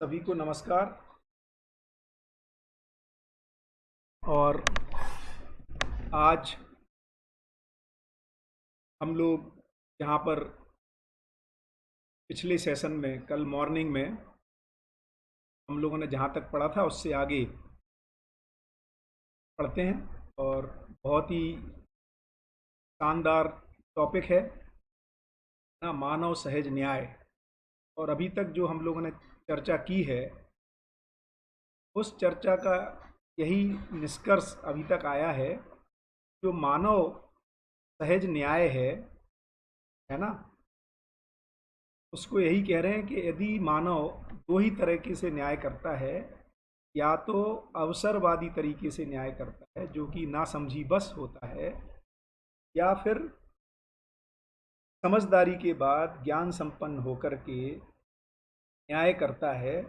सभी को नमस्कार। और आज हम लोग यहाँ पर पिछले सेशन में कल मॉर्निंग में हम लोगों ने जहाँ तक पढ़ा था उससे आगे पढ़ते हैं। और बहुत ही शानदार टॉपिक है ना, मानव सहज न्याय। और अभी तक जो हम लोगों ने चर्चा की है उस चर्चा का यही निष्कर्ष अभी तक आया है। जो मानव सहज न्याय है ना, उसको यही कह रहे हैं कि यदि मानव दो ही तरीके से न्याय करता है, या तो अवसरवादी तरीके से न्याय करता है जो कि नासमझी बस होता है, या फिर समझदारी के बाद ज्ञान संपन्न होकर के न्याय करता है।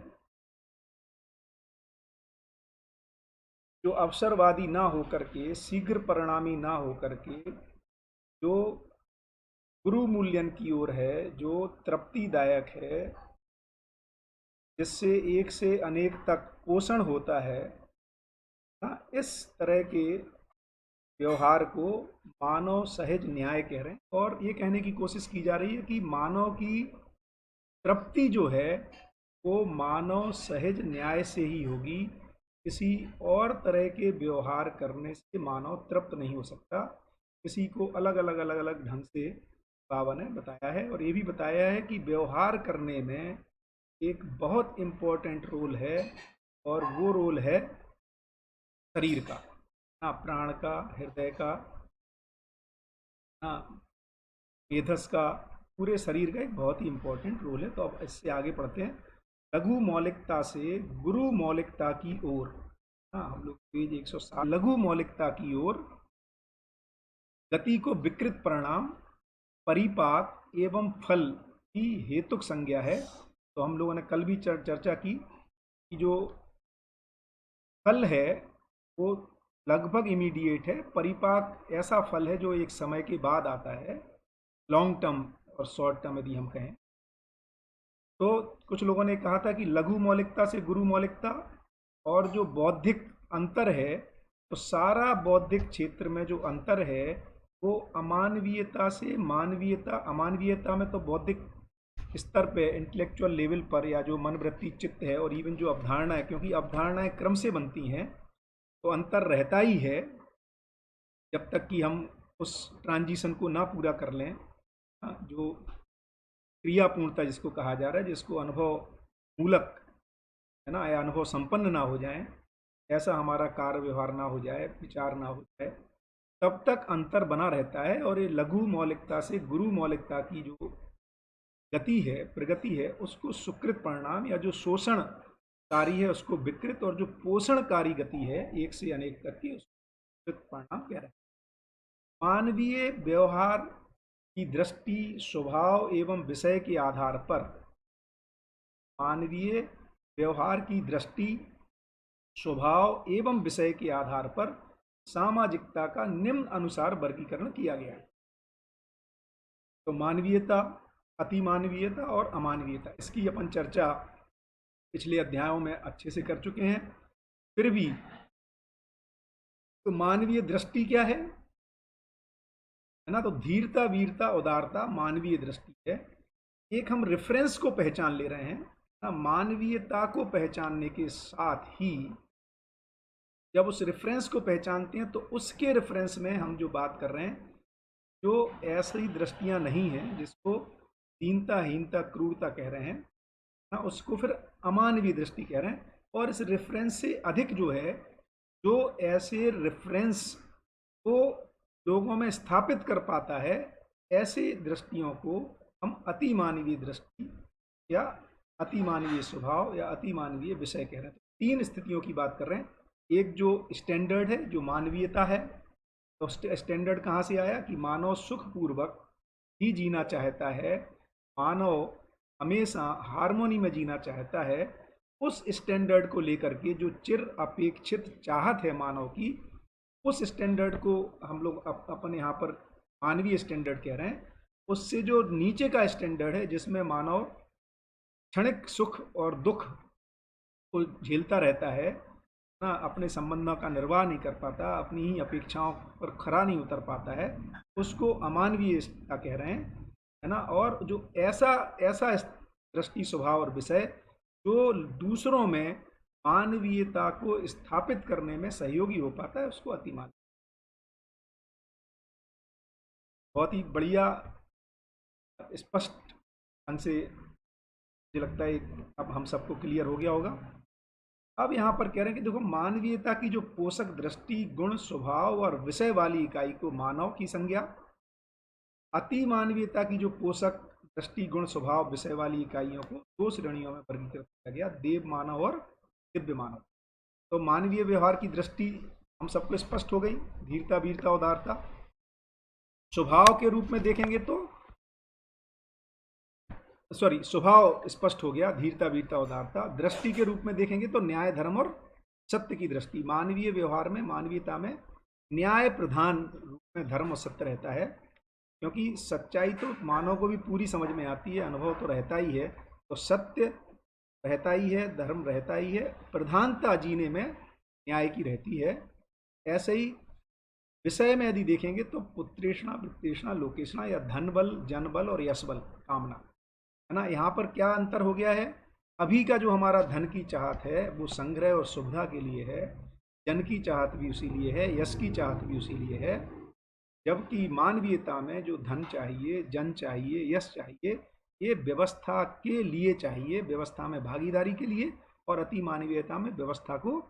जो अवसरवादी ना होकर के, शीघ्र परिणामी ना होकर के, जो गुरु मूल्यन की ओर है, जो तृप्तिदायक है, जिससे एक से अनेक तक पोषण होता है ना, इस तरह के व्यवहार को मानव सहज न्याय कह रहे हैं। और ये कहने की कोशिश की जा रही है कि मानव की तृप्ति जो है वो मानव सहज न्याय से ही होगी। किसी और तरह के व्यवहार करने से मानव तृप्त नहीं हो सकता। किसी को अलग अलग अलग अलग ढंग से बाबा ने बताया है, और ये भी बताया है कि व्यवहार करने में एक बहुत इम्पोर्टेंट रोल है, और वो रोल है शरीर का, हाँ, प्राण का, हृदय का, हाँ, मेधस का, पूरे शरीर का एक बहुत ही इम्पोर्टेंट रोल है। तो अब इससे आगे पढ़ते हैं। लघु मौलिकता से गुरु मौलिकता की ओर, हाँ, हम लोग पेज 107। लघु मौलिकता की ओर गति को विकृत परिणाम, परिपाक एवं फल की हेतुक संज्ञा है। तो हम लोगों ने कल भी चर्चा की कि जो फल है वो लगभग इमीडिएट है, परिपाक ऐसा फल है जो एक समय के बाद आता है, लॉन्ग टर्म और शॉर्ट टर्म यदि हम कहें। तो कुछ लोगों ने कहा था कि लघु मौलिकता से गुरु मौलिकता, और जो बौद्धिक अंतर है, तो सारा बौद्धिक क्षेत्र में जो अंतर है वो अमानवीयता से मानवीयता। अमानवीयता में तो बौद्धिक स्तर पे, इंटेलेक्चुअल लेवल पर, या जो मन वृत्ति चित्त है, और इवन जो अवधारणा है, क्योंकि अवधारणाएं क्रम से बनती हैं तो अंतर रहता ही है जब तक कि हम उस ट्रांजिशन को ना पूरा कर लें। हाँ, जो क्रियापूर्णता जिसको कहा जा रहा है, जिसको अनुभव मूलक है ना, या अनुभव संपन्न ना हो जाए, ऐसा हमारा कार्य व्यवहार ना हो जाए, विचार ना हो जाए, तब तक अंतर बना रहता है। और ये लघु मौलिकता से गुरु मौलिकता की जो गति है, प्रगति है, उसको सुकृत परिणाम, या जो शोषण कारी है उसको विकृत, और जो पोषणकारी गति है एक से अनेक तक की, उसको सुकृत परिणाम कह रहे हैं। मानवीय व्यवहार की दृष्टि, स्वभाव एवं विषय के आधार पर, मानवीय व्यवहार की दृष्टि, स्वभाव एवं विषय के आधार पर सामाजिकता का निम्न अनुसार वर्गीकरण किया गया है। तो मानवीयता, अतिमानवीयता और अमानवीयता, इसकी अपन चर्चा पिछले अध्यायों में अच्छे से कर चुके हैं। फिर भी तो मानवीय दृष्टि क्या है ना, तो धीरता, वीरता, उदारता मानवीय दृष्टि है। एक हम रेफरेंस को पहचान ले रहे हैं ना, मानवीयता को पहचानने के साथ ही जब उस रेफरेंस को पहचानते हैं तो उसके रेफरेंस में हम जो बात कर रहे हैं, जो ऐसी दृष्टियां नहीं हैं जिसको दीनता, हीनता, क्रूरता कह रहे हैं ना, उसको फिर अमानवीय दृष्टि कह रहे हैं। और इस रेफरेंस से अधिक जो है, जो ऐसे रेफरेंस को लोगों में स्थापित कर पाता है, ऐसे दृष्टियों को हम अतिमानवीय दृष्टि या अतिमानवीय स्वभाव या अतिमानवीय विषय कह रहे हैं। तो तीन स्थितियों की बात कर रहे हैं। एक जो स्टैंडर्ड है, जो मानवीयता है, तो स्टैंडर्ड कहाँ से आया कि मानव सुखपूर्वक ही जीना चाहता है, मानव हमेशा हार्मोनी में जीना चाहता है। उस स्टैंडर्ड को लेकर के जो चिर अपेक्षित चाहत है मानव की, उस स्टैंडर्ड को हम लोग अपने यहाँ पर मानवीय स्टैंडर्ड कह रहे हैं। उससे जो नीचे का स्टैंडर्ड है, जिसमें मानव क्षणिक सुख और दुख को झेलता रहता है ना, अपने संबंधों का निर्वाह नहीं कर पाता, अपनी ही अपेक्षाओं पर खरा नहीं उतर पाता है, उसको अमानवीयता कह रहे हैं, है ना। और जो ऐसा ऐसा दृष्टि, स्वभाव और विषय जो दूसरों में मानवीयता को स्थापित करने में सहयोगी हो पाता है, उसको अतिमान। बहुत ही बढ़िया स्पष्ट ढंग से मुझे लगता है अब हम सबको क्लियर हो गया होगा। अब यहाँ पर कह रहे हैं कि देखो, मानवीयता की जो पोषक दृष्टि, गुण, स्वभाव और विषय वाली इकाई को मानव की संज्ञा, अति मानवीयता की जो पोषक दृष्टि, गुण, स्वभाव, विषय वाली इकाइयों को दो श्रेणियों में वर्गीकृत किया गया, देव मानव और दिव्य मानव। तो मानवीय व्यवहार की दृष्टि हम सबको स्पष्ट हो गई, धीरता, वीरता, उदारता। स्वभाव के रूप में देखेंगे तो स्वभाव स्पष्ट हो गया, धीरता, वीरता, उदारता। दृष्टि के रूप में देखेंगे तो न्याय, धर्म और सत्य की दृष्टि। मानवीय व्यवहार में, मानवीयता में न्याय प्रधान रूप में धर्म और सत्य रहता है, क्योंकि सच्चाई तो मानव को भी पूरी समझ में आती है, अनुभव तो रहता ही है, तो सत्य रहता ही है, धर्म रहता ही है, प्रधानता जीने में न्याय की रहती है। ऐसे ही विषय में यदि देखेंगे तो पुत्रेषणा, वित्तेषणा, लोकेषणा या धन बल, जन बल और यश बल, कामना, है ना। यहाँ पर क्या अंतर हो गया है? अभी का जो हमारा धन की चाहत है वो संग्रह और सुविधा के लिए है, जन की चाहत भी उसी लिए है, यश की चाहत भी उसी लिए है। जबकि मानवीयता में जो धन चाहिए, जन चाहिए, यश चाहिए, ये व्यवस्था के लिए चाहिए, व्यवस्था में भागीदारी के लिए, और अति मानवीयता में व्यवस्था को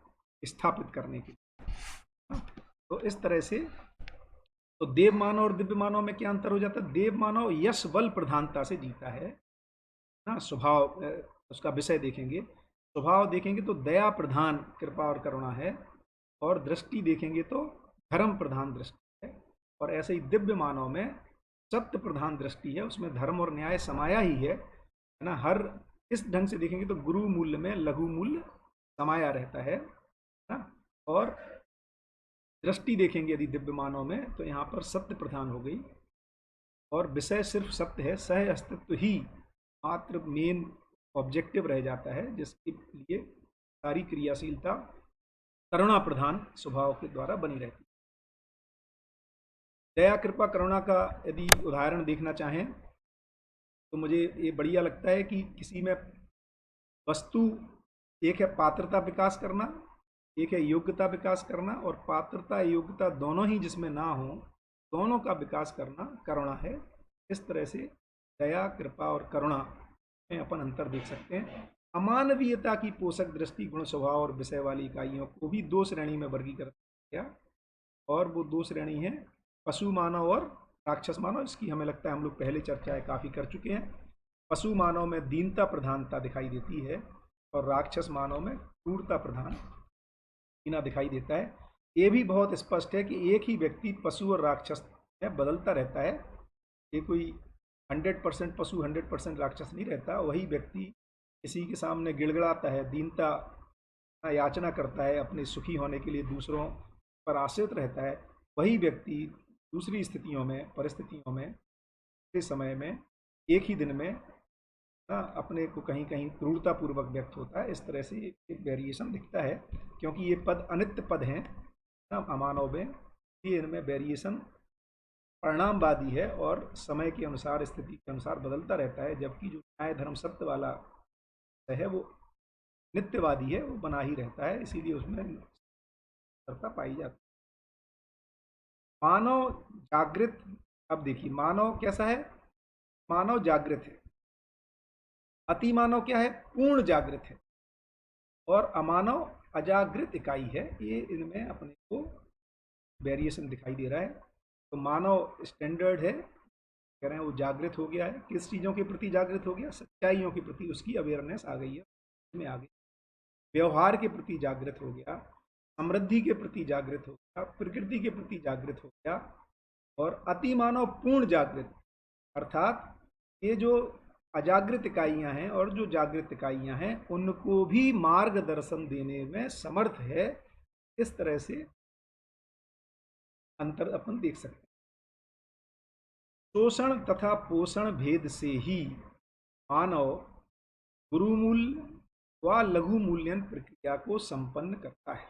स्थापित करने के लिए। तो इस तरह से तो देव मानव और दिव्य मानव में क्या अंतर हो जाता है? देव मानव यश बल प्रधानता से जीता है ना। स्वभाव, उसका विषय देखेंगे, स्वभाव देखेंगे तो दया प्रधान, कृपा और करुणा है, और दृष्टि देखेंगे तो धर्म प्रधान दृष्टि है। और ऐसे ही दिव्य मानव में सत्य प्रधान दृष्टि है, उसमें धर्म और न्याय समाया ही है ना। हर इस ढंग से देखेंगे तो गुरु मूल्य में लघु मूल्य समाया रहता है ना। और दृष्टि देखेंगे यदि दिव्य मानव में तो यहाँ पर सत्य प्रधान हो गई, और विषय सिर्फ सत्य है, सह अस्तित्व ही मात्र मेन ऑब्जेक्टिव रह जाता है, जिसके लिए सारी क्रियाशीलता करुणा प्रधान स्वभाव के द्वारा बनी रहती है। दया, कृपा, करुणा का यदि उदाहरण देखना चाहें तो मुझे ये बढ़िया लगता है कि किसी में वस्तु, एक है पात्रता विकास करना, एक है योग्यता विकास करना, और पात्रता योग्यता दोनों ही जिसमें ना हो, दोनों का विकास करना करुणा है। इस तरह से दया, कृपा और करुणा में अपन अंतर देख सकते हैं। अमानवीयता की पोषक दृष्टि, गुण, स्वभाव और विषय वाली इकाइयों को भी दो श्रेणी में वर्गीकृत किया, और वो दो श्रेणी है पशु मानव और राक्षस मानव। इसकी हमें लगता है हम लोग पहले चर्चाएं काफ़ी कर चुके हैं। पशु मानव में दीनता प्रधानता दिखाई देती है, और राक्षस मानव में क्रूरता प्रधान हीना दिखाई देता है। ये भी बहुत स्पष्ट है कि एक ही व्यक्ति पशु और राक्षस में बदलता रहता है, ये कोई 100% पशु 100% राक्षस नहीं रहता। वही व्यक्ति किसी के सामने गिड़गिड़ाता है, दीनता याचना करता है, अपने सुखी होने के लिए दूसरों पर आश्रित रहता है, वही व्यक्ति दूसरी स्थितियों में, परिस्थितियों में, दूसरे समय में, एक ही दिन में ना अपने को कहीं कहीं क्रूरतापूर्वक व्यक्त होता है। इस तरह से एक वेरिएशन दिखता है, क्योंकि ये पद अनित्य पद हैं ना अमानव में, ये इनमें वेरिएशन परिणामवादी है और समय के अनुसार, स्थिति के अनुसार बदलता रहता है। जबकि जो न्याय, धर्म, सत्य वाला है वो नित्यवादी है, वो बना ही रहता है, इसीलिए उसमें निरंतरता पाई जाती है। मानव जागृत, अब देखिए मानव कैसा है? मानव जागृत है। अति मानव क्या है? पूर्ण जागृत है। और अमानव अजागृत इकाई है। ये इनमें अपने को वेरिएशन दिखाई दे रहा है। तो मानव स्टैंडर्ड है, कह रहे हैं वो जागृत हो गया है। किस चीज़ों के प्रति जागृत हो गया? सच्चाइयों के प्रति उसकी अवेयरनेस आ गई है, में आ गई। व्यवहार के प्रति जागृत हो गया, समृद्धि के प्रति जागृत हो गया, प्रकृति के प्रति जागृत हो गया। और अति मानव पूर्ण जागृत, अर्थात ये जो अजागृत इकाइयां हैं और जो जागृत इकाइयां हैं उनको भी मार्गदर्शन देने में समर्थ है। इस तरह से अंतर अपन देख सकते हैं। शोषण तथा पोषण भेद से ही मानव गुरुमूल्य, वह लघु मूल्यन प्रक्रिया को संपन्न करता है।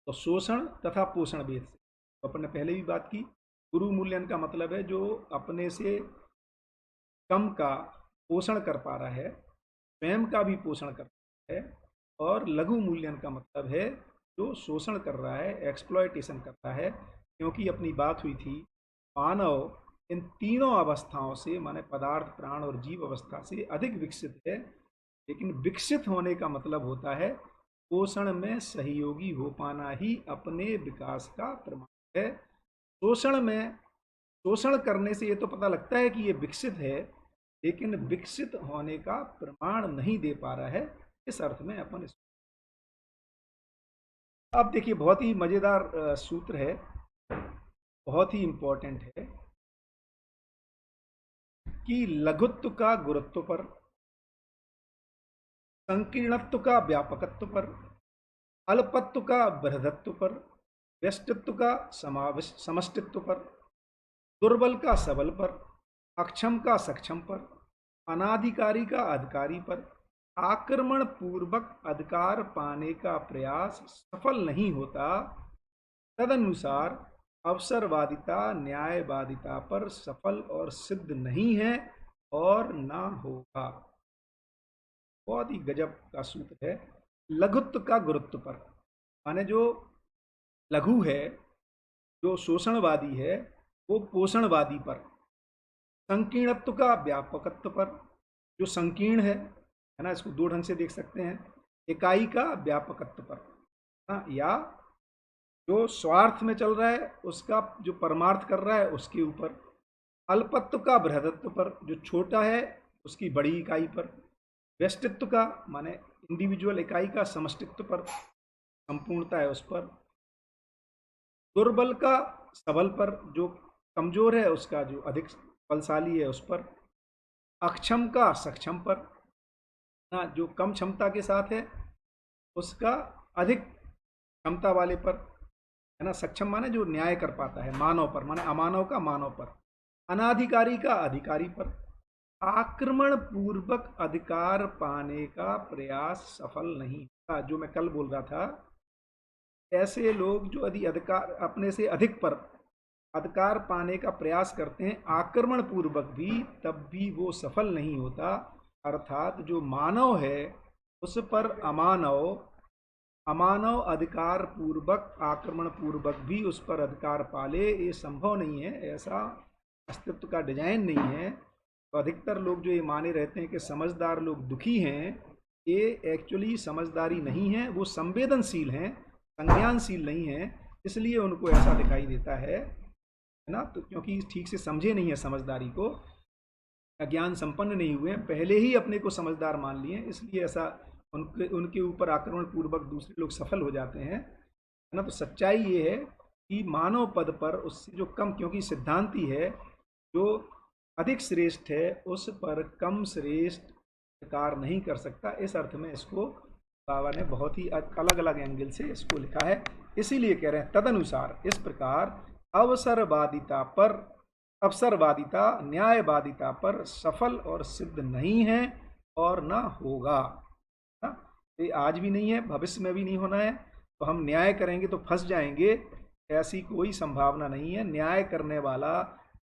तो शोषण तथा पोषण भेद से तो अपन ने पहले भी बात की। गुरु मूल्यन का मतलब है जो अपने से कम का पोषण कर पा रहा है, स्वयं का भी पोषण कर रहा है। और लघु मूल्यन का मतलब है जो शोषण कर रहा है, एक्सप्लॉयटेशन कर रहा है। क्योंकि अपनी बात हुई थी मानव इन तीनों अवस्थाओं से, माने पदार्थ, प्राण और जीव अवस्था से अधिक विकसित है। लेकिन विकसित होने का मतलब होता है पोषण में सहयोगी हो पाना ही अपने विकास का प्रमाण है। शोषण करने से ये तो पता लगता है कि ये विकसित है, लेकिन विकसित होने का प्रमाण नहीं दे पा रहा है। इस अर्थ में अपन इस अब देखिए बहुत ही मजेदार सूत्र है, बहुत ही इंपॉर्टेंट है कि लघुत्व का गुरुत्व पर, संकीर्णत्व का व्यापकत्व पर, अल्पत्व का बृहदत्व पर, व्यष्टित्व का समष्टित्व पर, दुर्बल का सबल पर, अक्षम का सक्षम पर, अनाधिकारी का अधिकारी पर आक्रमण पूर्वक अधिकार पाने का प्रयास सफल नहीं होता, तदनुसार अवसरवादिता न्यायवादिता पर सफल और सिद्ध नहीं है और ना होगा। बहुत ही गजब का सूत्र है। लघुत्व का गुरुत्व पर, माने जो लघु है, जो शोषणवादी है, वो पोषणवादी पर, संकीर्णत्व का व्यापकत्व पर, जो संकीर्ण है ना, इसको दो ढंग से देख सकते हैं, इकाई का व्यापकत्व पर ना, या जो स्वार्थ में चल रहा है उसका जो परमार्थ कर रहा है उसके ऊपर, अल्पत्व का बृहदत्व पर, जो छोटा है उसकी बड़ी इकाई पर, व्यष्टित्व का माने इंडिविजुअल इकाई का समष्टित्व पर, संपूर्णता है उस पर, दुर्बल का सबल पर, जो कमजोर है उसका जो अधिक बलशाली है उस पर, अक्षम का सक्षम पर ना, जो कम क्षमता के साथ है उसका अधिक क्षमता वाले पर है ना। सक्षम माने जो न्याय कर पाता है, मानव पर माने अमानव का मानव पर, अनाधिकारी का अधिकारी पर, आक्रमण पूर्वक अधिकार पाने का प्रयास सफल नहीं होता। जो मैं कल बोल रहा था, ऐसे लोग जो यदि अधिकार अपने से अधिक पर अधिकार पाने का प्रयास करते हैं आक्रमण पूर्वक भी, तब भी वो सफल नहीं होता। अर्थात जो मानव है उस पर अमानव अधिकार पूर्वक, आक्रमण पूर्वक भी उस पर अधिकार पाले, ये संभव नहीं है। ऐसा अस्तित्व का डिजाइन नहीं है। तो अधिकतर लोग जो ये माने रहते हैं कि समझदार लोग दुखी हैं, ये एक्चुअली समझदारी नहीं है, वो संवेदनशील हैं, संज्ञानशील नहीं है, इसलिए उनको ऐसा दिखाई देता है ना। तो क्योंकि ठीक से समझे नहीं है समझदारी को, ज्ञान संपन्न नहीं हुए, पहले ही अपने को समझदार मान लिए, इसलिए ऐसा उनके ऊपर आक्रमण पूर्वक दूसरे लोग सफल हो जाते हैं, है ना। तो सच्चाई ये है कि मानव पद पर उससे जो कम, क्योंकि सिद्धांती है, जो अधिक श्रेष्ठ है उस पर कम श्रेष्ठ कार्य नहीं कर सकता। इस अर्थ में इसको बाबा ने बहुत ही अलग अलग एंगल से इसको लिखा है। इसीलिए कह रहे हैं तदनुसार, इस प्रकार अवसरवादिता न्यायवादिता पर सफल और सिद्ध नहीं है और ना होगा। ये आज भी नहीं है, भविष्य में भी नहीं होना है। तो हम न्याय करेंगे तो फंस जाएंगे, ऐसी कोई संभावना नहीं है। न्याय करने वाला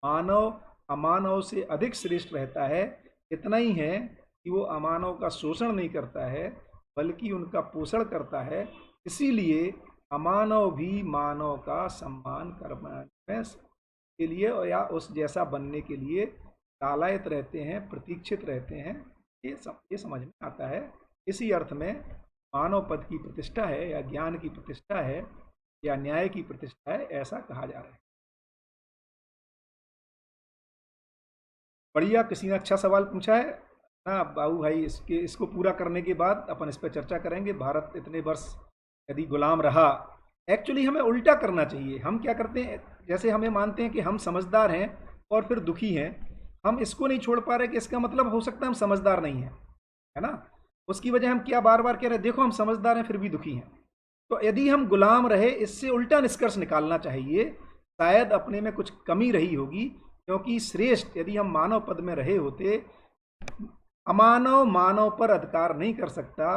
मानव अमानव से अधिक श्रेष्ठ रहता है। इतना ही है कि वो अमानव का शोषण नहीं करता है, बल्कि उनका पोषण करता है। इसीलिए अमानव भी मानव का सम्मान करने के लिए या उस जैसा बनने के लिए लालायित रहते हैं, प्रतीक्षित रहते हैं। ये समझ में आता है। इसी अर्थ में मानव पद की प्रतिष्ठा है या ज्ञान की प्रतिष्ठा है या न्याय की प्रतिष्ठा है, ऐसा कहा जा रहा है। बढ़िया, किसी ने अच्छा सवाल पूछा है ना बाबू भाई। इसको पूरा करने के बाद अपन इस पर चर्चा करेंगे। भारत इतने वर्ष यदि गुलाम रहा, एक्चुअली हमें उल्टा करना चाहिए। हम क्या करते हैं, जैसे हमें मानते हैं कि हम समझदार हैं और फिर दुखी हैं, हम इसको नहीं छोड़ पा रहे कि इसका मतलब हो सकता है हम समझदार नहीं हैं, है ना। उसकी वजह हम क्या बार बार कह रहे हैं, देखो हम समझदार हैं फिर भी दुखी हैं। तो यदि हम गुलाम रहे, इससे उल्टा निष्कर्ष निकालना चाहिए, शायद अपने में कुछ कमी रही होगी। क्योंकि श्रेष्ठ, यदि हम मानव पद में रहे होते, अमानव मानव पर अधिकार नहीं कर सकता।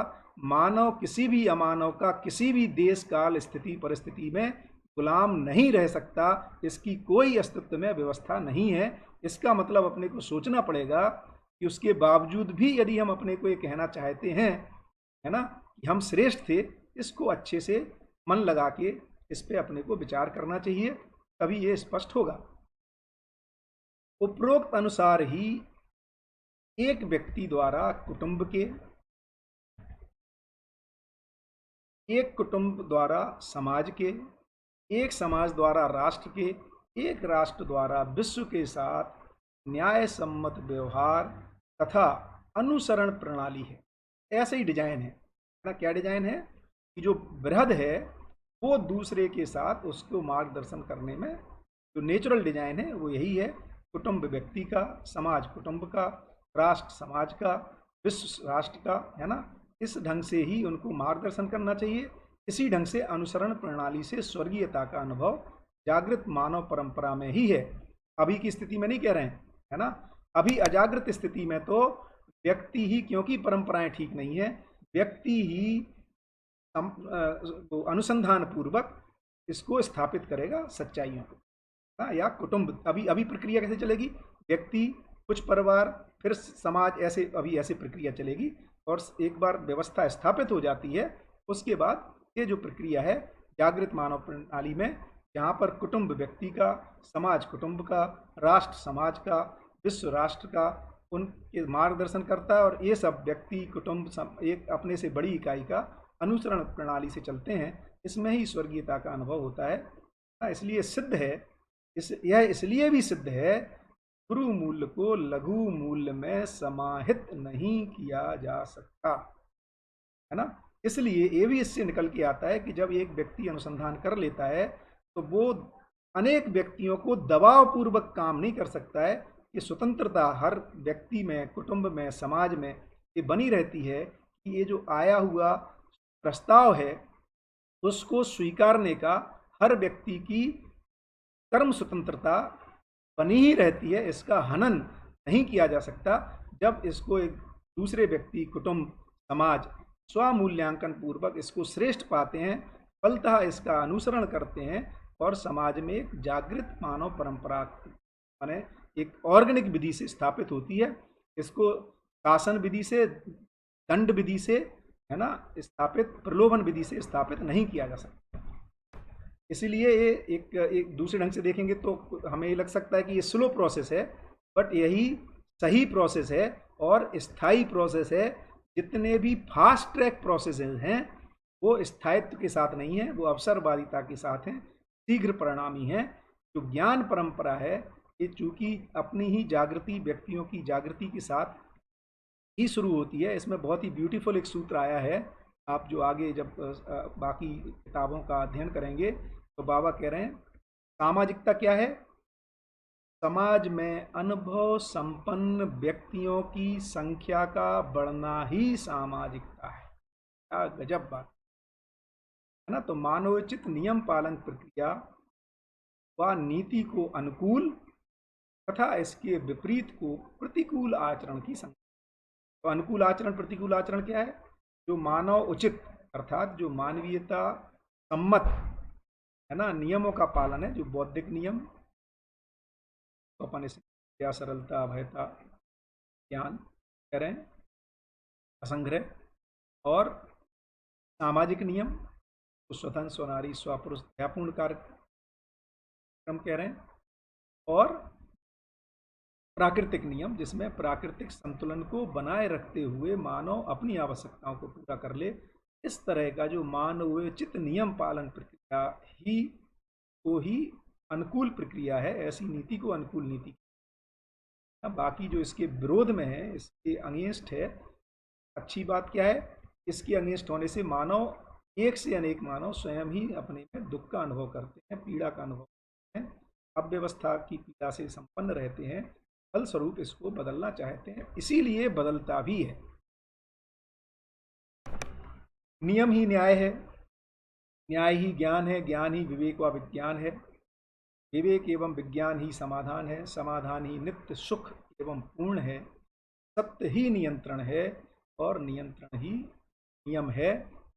मानव किसी भी अमानव का किसी भी देश काल स्थिति परिस्थिति में गुलाम नहीं रह सकता। इसकी कोई अस्तित्व में व्यवस्था नहीं है। इसका मतलब अपने को सोचना पड़ेगा कि उसके बावजूद भी यदि हम अपने को ये कहना चाहते हैं, है ना, कि हम श्रेष्ठ थे, इसको अच्छे से मन लगा के इस पे अपने को विचार करना चाहिए, तभी ये स्पष्ट होगा। उपरोक्त अनुसार ही एक व्यक्ति द्वारा कुटुंब के, एक कुटुंब द्वारा समाज के, एक समाज द्वारा राष्ट्र के, एक राष्ट्र द्वारा विश्व के साथ न्याय सम्मत व्यवहार तथा अनुसरण प्रणाली है। ऐसे ही डिजाइन है ना। क्या डिजाइन है कि जो बृहद है वो दूसरे के साथ उसको मार्गदर्शन करने में जो नेचुरल डिजाइन है वो यही है। कुटुंब व्यक्ति का, समाज कुटुंब का, राष्ट्र समाज का, विश्व राष्ट्र का, है ना। इस ढंग से ही उनको मार्गदर्शन करना चाहिए। इसी ढंग से अनुसरण प्रणाली से स्वर्गीयता का अनुभव जागृत मानव परंपरा में ही है। अभी की स्थिति में नहीं कह रहे हैं, है ना। अभी अजागृत स्थिति में तो व्यक्ति ही, क्योंकि परंपराएं ठीक नहीं है, व्यक्ति ही अनुसंधान पूर्वक इसको स्थापित करेगा सच्चाइयों को, हाँ, या कुटुंब। अभी अभी प्रक्रिया कैसे चलेगी? व्यक्ति, कुछ परिवार, फिर समाज, ऐसे अभी ऐसे प्रक्रिया चलेगी। और एक बार व्यवस्था स्थापित हो जाती है उसके बाद ये जो प्रक्रिया है जागृत मानव प्रणाली में, जहाँ पर कुटुंब व्यक्ति का, समाज कुटुंब का, राष्ट्र समाज का, विश्व राष्ट्र का उनके मार्गदर्शन करता है, और ये सब व्यक्ति कुटुंब एक अपने से बड़ी इकाई का अनुसरण प्रणाली से चलते हैं। इसमें ही स्वर्गीयता का अनुभव होता है। इसलिए सिद्ध है, यह इसलिए भी सिद्ध है, गुरु मूल्य को लघु मूल्य में समाहित नहीं किया जा सकता, है ना। इसलिए ये भी इससे निकल के आता है कि जब एक व्यक्ति अनुसंधान कर लेता है तो वो अनेक व्यक्तियों को दबाव पूर्वक काम नहीं कर सकता है। ये स्वतंत्रता हर व्यक्ति में, कुटुंब में, समाज में ये बनी रहती है कि ये जो आया हुआ प्रस्ताव है उसको स्वीकारने का हर व्यक्ति की कर्म स्वतंत्रता बनी ही रहती है। इसका हनन नहीं किया जा सकता। जब इसको एक दूसरे व्यक्ति, कुटुंब, समाज स्वमूल्यांकन पूर्वक इसको श्रेष्ठ पाते हैं, फलतः इसका अनुसरण करते हैं और समाज में एक जागृत मानव परंपरा माने एक ऑर्गेनिक विधि से स्थापित होती है। इसको शासन विधि से, दंड विधि से, है ना, स्थापित, प्रलोभन विधि से स्थापित नहीं किया जा सकता। इसीलिए ये एक दूसरे ढंग से देखेंगे तो हमें ये लग सकता है कि ये स्लो प्रोसेस है, बट यही सही प्रोसेस है और स्थायी प्रोसेस है। जितने भी फास्ट ट्रैक प्रोसेस हैं वो स्थायित्व के साथ नहीं है, वो अवसरवादिता के साथ हैं, शीघ्र परिणामी हैं। जो ज्ञान परंपरा है ये चूंकि अपनी ही जागृति, व्यक्तियों की जागृति के साथ ही शुरू होती है। इसमें बहुत ही ब्यूटीफुल एक सूत्र आया है। आप जो आगे जब बाकी किताबों का अध्ययन करेंगे तो बाबा कह रहे हैं सामाजिकता क्या है? समाज में अनुभव संपन्न व्यक्तियों की संख्या का बढ़ना ही सामाजिकता है। क्या गजब बात है ना। तो मानवोचित नियम पालन प्रक्रिया व नीति को अनुकूल तथा इसके विपरीत को प्रतिकूल आचरण की संख्या। तो अनुकूल आचरण, प्रतिकूल आचरण क्या है? जो मानव उचित अर्थात जो मानवीयता सम्मत, है ना, नियमों का पालन है, जो बौद्धिक नियम, तो अपन इसे या सरलता, अभयता, ज्ञान कह रहे हैं, असंग्रह, और सामाजिक नियम तो स्वतंत्र, स्वनारी, स्वपुरुष, दयापूर्ण कार्यक्रम कह रहे हैं, और प्राकृतिक नियम जिसमें प्राकृतिक संतुलन को बनाए रखते हुए मानव अपनी आवश्यकताओं को पूरा कर ले। इस तरह का जो मानवोचित नियम पालन प्रक्रिया ही को ही अनुकूल प्रक्रिया है। ऐसी नीति को अनुकूल नीति। बाकी जो इसके विरोध में है, इसके अगेंस्ट है, अच्छी बात क्या है? इसके अगेंस्ट होने से मानव, एक से अनेक मानव स्वयं ही अपने में दुख का अनुभव करते हैं, पीड़ा का अनुभव करते हैं, अव्यवस्था की पीड़ा से संपन्न रहते हैं, फलस्वरूप इसको बदलना चाहते हैं, इसीलिए बदलता भी है। नियम ही न्याय है, न्याय ही ज्ञान है, ज्ञान ही विवेक व विज्ञान है, विवेक एवं विज्ञान ही समाधान है, समाधान ही नित्य सुख एवं पूर्ण है, सत्य ही नियंत्रण है और नियंत्रण ही नियम है।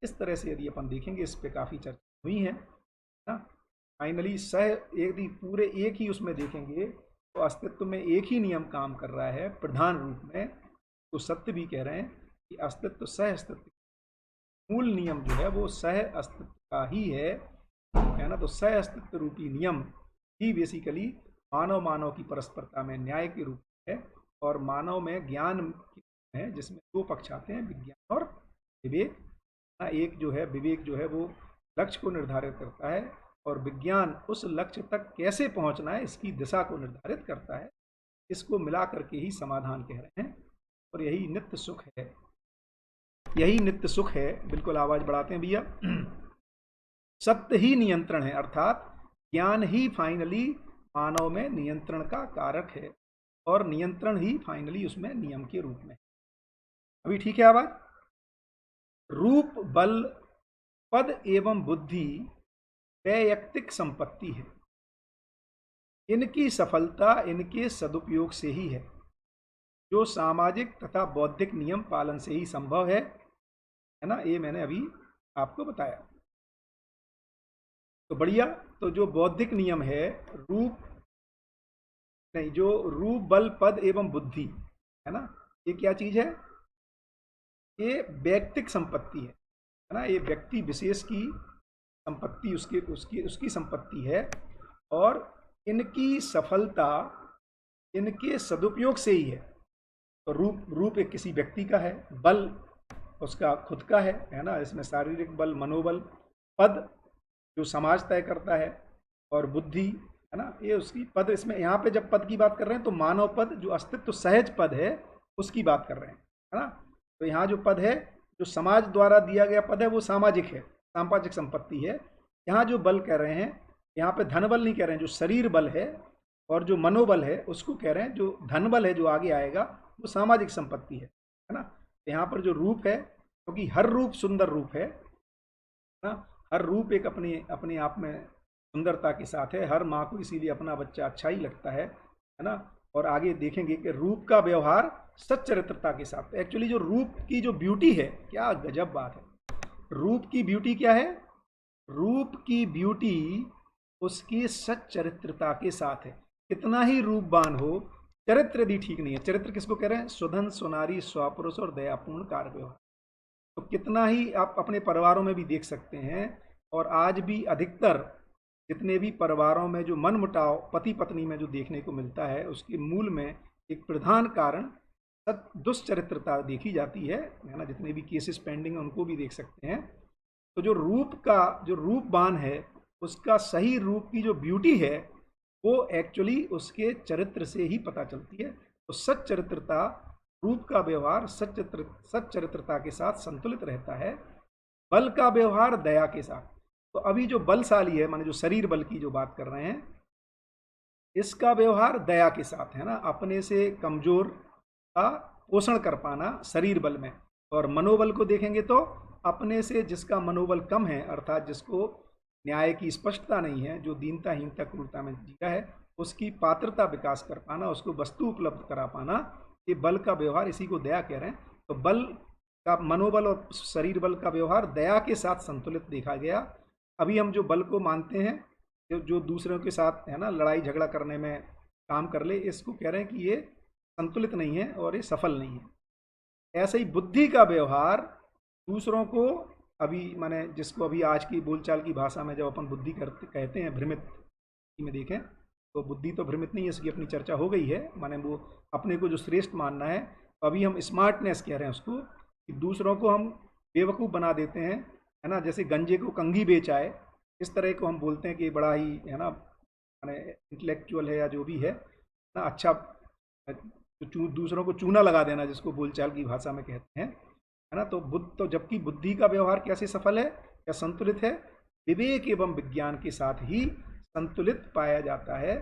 इस तरह से यदि अपन देखेंगे, इस पे काफ़ी चर्चा हुई है ना। फाइनली यदि पूरे एक ही उसमें देखेंगे तो अस्तित्व में एक ही नियम काम कर रहा है प्रधान रूप में, तो सत्य भी कह रहे हैं कि अस्तित्व सह अस्तित्व, मूल नियम जो है वो सह अस्तित्व का ही है ना। तो सह अस्तित्व रूपी नियम ही बेसिकली मानव मानव की परस्परता में न्याय के रूप में है, और मानव में ज्ञान है जिसमें दो पक्ष आते हैं, विज्ञान और विवेक। एक जो है विवेक जो है वो लक्ष्य को निर्धारित करता है, और विज्ञान उस लक्ष्य तक कैसे पहुंचना है इसकी दिशा को निर्धारित करता है। इसको मिला करके ही समाधान कह रहे हैं, और यही नित्य सुख है, यही नित्य सुख है। बिल्कुल आवाज बढ़ाते हैं भैया। सत्य ही नियंत्रण है, अर्थात ज्ञान ही फाइनली मानव में नियंत्रण का कारक है, और नियंत्रण ही फाइनली उसमें नियम के रूप में। अभी ठीक है आवाज। रूप, बल, पद एवं बुद्धि वैयक्तिक संपत्ति है, इनकी सफलता इनके सदुपयोग से ही है, जो सामाजिक तथा बौद्धिक नियम पालन से ही संभव है ना। ये मैंने अभी आपको बताया। तो बढ़िया। तो जो बौद्धिक नियम है, रूप नहीं, जो रूप, बल, पद एवं बुद्धि है ना, ये क्या चीज है? ये वैयक्तिक संपत्ति है ना। ये व्यक्ति विशेष की संपत्ति, उसकी उसकी उसकी संपत्ति है, और इनकी सफलता इनके सदुपयोग से ही है। तो रूप एक किसी व्यक्ति का है, बल उसका खुद का है ना, इसमें शारीरिक बल, मनोबल। पद जो समाज तय करता है, और बुद्धि है ना, ये उसकी पद। इसमें यहाँ पे जब पद की बात कर रहे हैं तो मानव पद जो अस्तित्व सहज पद है उसकी बात कर रहे हैं, है ना। तो यहाँ जो पद है, जो समाज द्वारा दिया गया पद है, वो सामाजिक है, सामाजिक संपत्ति है। यहाँ जो बल कह रहे हैं, यहाँ पे धन बल नहीं कह रहे हैं, जो शरीर बल है और जो मनोबल है उसको कह रहे हैं। जो धन बल है जो आगे आएगा वो सामाजिक संपत्ति है ना। तो यहाँ पर जो रूप है, क्योंकि हर रूप सुंदर रूप है ना, हर रूप एक अपने आप में सुंदरता के साथ है। हर माँ को इसीलिए अपना बच्चा अच्छा ही लगता है ना। और आगे देखेंगे कि रूप का व्यवहार सच्चरित्रता के साथ। एक्चुअली जो रूप की जो ब्यूटी है, क्या गजब बात है। रूप की ब्यूटी क्या है? रूप की ब्यूटी उसकी सच्चरित्रता के साथ है। कितना ही रूपवान हो, चरित्र यदि ठीक नहीं है, चरित्र किसको कह रहे हैं? सुधन, सुनारी, स्वपुरुष और दयापूर्ण कार्य व्यवहार। तो कितना ही आप अपने परिवारों में भी देख सकते हैं, और आज भी अधिकतर जितने भी परिवारों में जो मनमुटाव पति पत्नी में जो देखने को मिलता है, उसके मूल में एक प्रधान कारण दुश्चरित्रता देखी जाती है ना। जितने भी केसेस पेंडिंग है उनको भी देख सकते हैं। तो जो रूप का जो रूपवान है, उसका सही रूप की जो ब्यूटी है वो एक्चुअली उसके चरित्र से ही पता चलती है। तो सच्चरित्रता, रूप का व्यवहार सच्चरित्रता के साथ संतुलित रहता है, बल का व्यवहार दया के साथ। तो अभी जो बलशाली है, माने जो शरीर बल की जो बात कर रहे हैं, इसका व्यवहार दया के साथ है ना। अपने से कमजोर का पोषण कर पाना शरीर बल में। और मनोबल को देखेंगे तो अपने से जिसका मनोबल कम है, अर्थात जिसको न्याय की स्पष्टता नहीं है, जो दीनताहीनता क्रूरता में जीता है, उसकी पात्रता विकास कर पाना, उसको वस्तु उपलब्ध करा पाना, ये बल का व्यवहार, इसी को दया कह रहे हैं। तो बल का, मनोबल और शरीर बल का व्यवहार दया के साथ संतुलित देखा गया। अभी हम जो बल को मानते हैं, जो दूसरों के साथ है ना लड़ाई झगड़ा करने में काम कर ले, इसको कह रहे हैं कि ये संतुलित नहीं है और ये सफल नहीं है। ऐसे ही बुद्धि का व्यवहार दूसरों को, अभी माने जिसको अभी आज की बोलचाल की भाषा में जब अपन बुद्धि कहते हैं, भ्रमित में देखें तो बुद्धि तो भ्रमित नहीं है, इसकी अपनी चर्चा हो गई है। माने वो अपने को जो श्रेष्ठ मानना है, तो अभी हम स्मार्टनेस कह रहे हैं उसको, कि दूसरों को हम बेवकूफ़ बना देते हैं, है ना। जैसे गंजे को कंघी बेच आए, इस तरह को हम बोलते हैं कि बड़ा ही है ना, माने इंटेलेक्चुअल है या जो भी है ना, अच्छा, दूसरों को चूना लगा देना, जिसको बोलचाल की भाषा में कहते हैं, है ना। तो जबकि बुद्धि का व्यवहार कैसे सफल है या संतुलित है? विवेक एवं विज्ञान के साथ ही संतुलित पाया जाता है,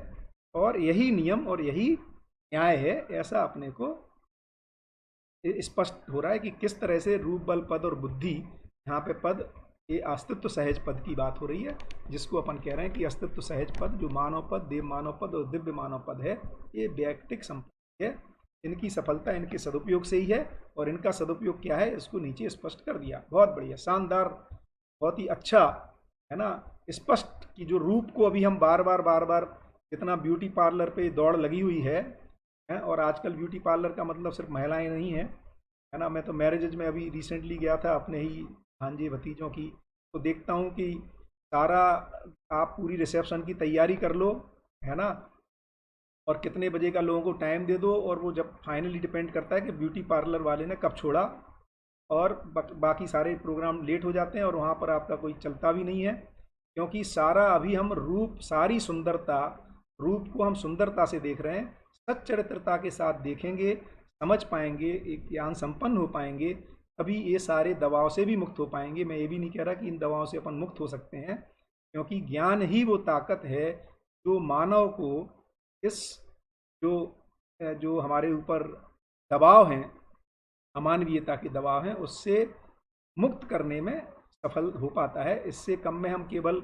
और यही नियम और यही न्याय है। ऐसा अपने को स्पष्ट हो रहा है कि किस तरह से रूप, बल, पद और बुद्धि, यहाँ पे पद, ये अस्तित्व सहज पद की बात हो रही है, जिसको अपन कह रहे हैं कि अस्तित्व सहज पद, जो मानव पद, देव मानव पद और दिव्य मानव पद है, ये वैयक्तिक संपत्ति है। इनकी सफलता इनके सदुपयोग से ही है, और इनका सदुपयोग क्या है इसको नीचे स्पष्ट कर दिया। बहुत बढ़िया, शानदार, बहुत ही अच्छा, है ना। स्पष्ट कि जो रूप को अभी हम बार बार जितना ब्यूटी पार्लर पे दौड़ लगी हुई है, और आजकल ब्यूटी पार्लर का मतलब सिर्फ महिलाएं नहीं है ना। मैं तो मैरिजेज में अभी रिसेंटली गया था अपने ही भांजे भतीजों की, तो देखता हूँ कि सारा, आप पूरी रिसेप्शन की तैयारी कर लो, है ना, और कितने बजे का लोगों को टाइम दे दो, और वो जब फाइनली डिपेंड करता है कि ब्यूटी पार्लर वाले ने कब छोड़ा, और बाकी सारे प्रोग्राम लेट हो जाते हैं, और वहाँ पर आपका कोई चलता भी नहीं है, क्योंकि सारा अभी हम रूप, सारी सुंदरता, रूप को हम सुंदरता से देख रहे हैं। सच्चरित्रता के साथ देखेंगे, समझ पाएंगे, एक ज्ञान संपन्न हो पाएंगे, तभी ये सारे दबाव से भी मुक्त हो पाएंगे। मैं ये भी नहीं कह रहा कि इन दबाव से अपन मुक्त हो सकते हैं, क्योंकि ज्ञान ही वो ताकत है जो मानव को इस, जो जो हमारे ऊपर दबाव हैं, अमानवीयता के दबाव हैं, उससे मुक्त करने में सफल हो पाता है। इससे कम में हम केवल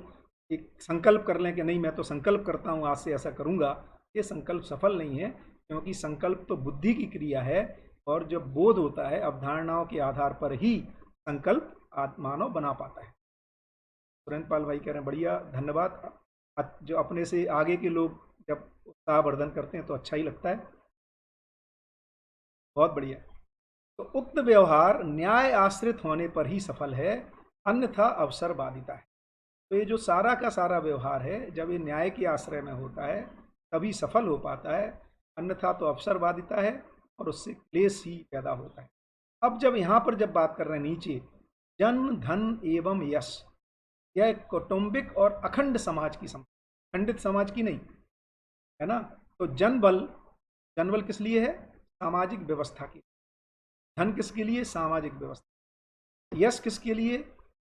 एक संकल्प कर लें कि नहीं मैं तो संकल्प करता हूँ आज से ऐसा करूँगा, ये संकल्प सफल नहीं है, क्योंकि संकल्प तो बुद्धि की क्रिया है, और जब बोध होता है अवधारणाओं के आधार पर ही संकल्प मानव बना पाता है। सुरेंद्र पाल भाई कह रहे हैं बढ़िया, धन्यवाद। जो अपने से आगे के लोग जब उत्साहवर्धन करते हैं तो अच्छा ही लगता है। बहुत बढ़िया। तो उक्त व्यवहार न्याय आश्रित होने पर ही सफल है, अन्यथा अवसरवादिता है। तो ये जो सारा का सारा व्यवहार है, जब ये न्याय के आश्रय में होता है तभी सफल हो पाता है, अन्यथा तो अवसरवादिता है और उससे क्लेश ही पैदा होता है। अब जब यहाँ पर जब बात कर रहे हैं नीचे, जन धन एवं यश, यह कौटुंबिक और अखंड समाज की खंडित समाज की नहीं, है ना। तो जनबल किस लिए है? सामाजिक व्यवस्था की। धन किसके लिए? सामाजिक व्यवस्था। यश किसके लिए?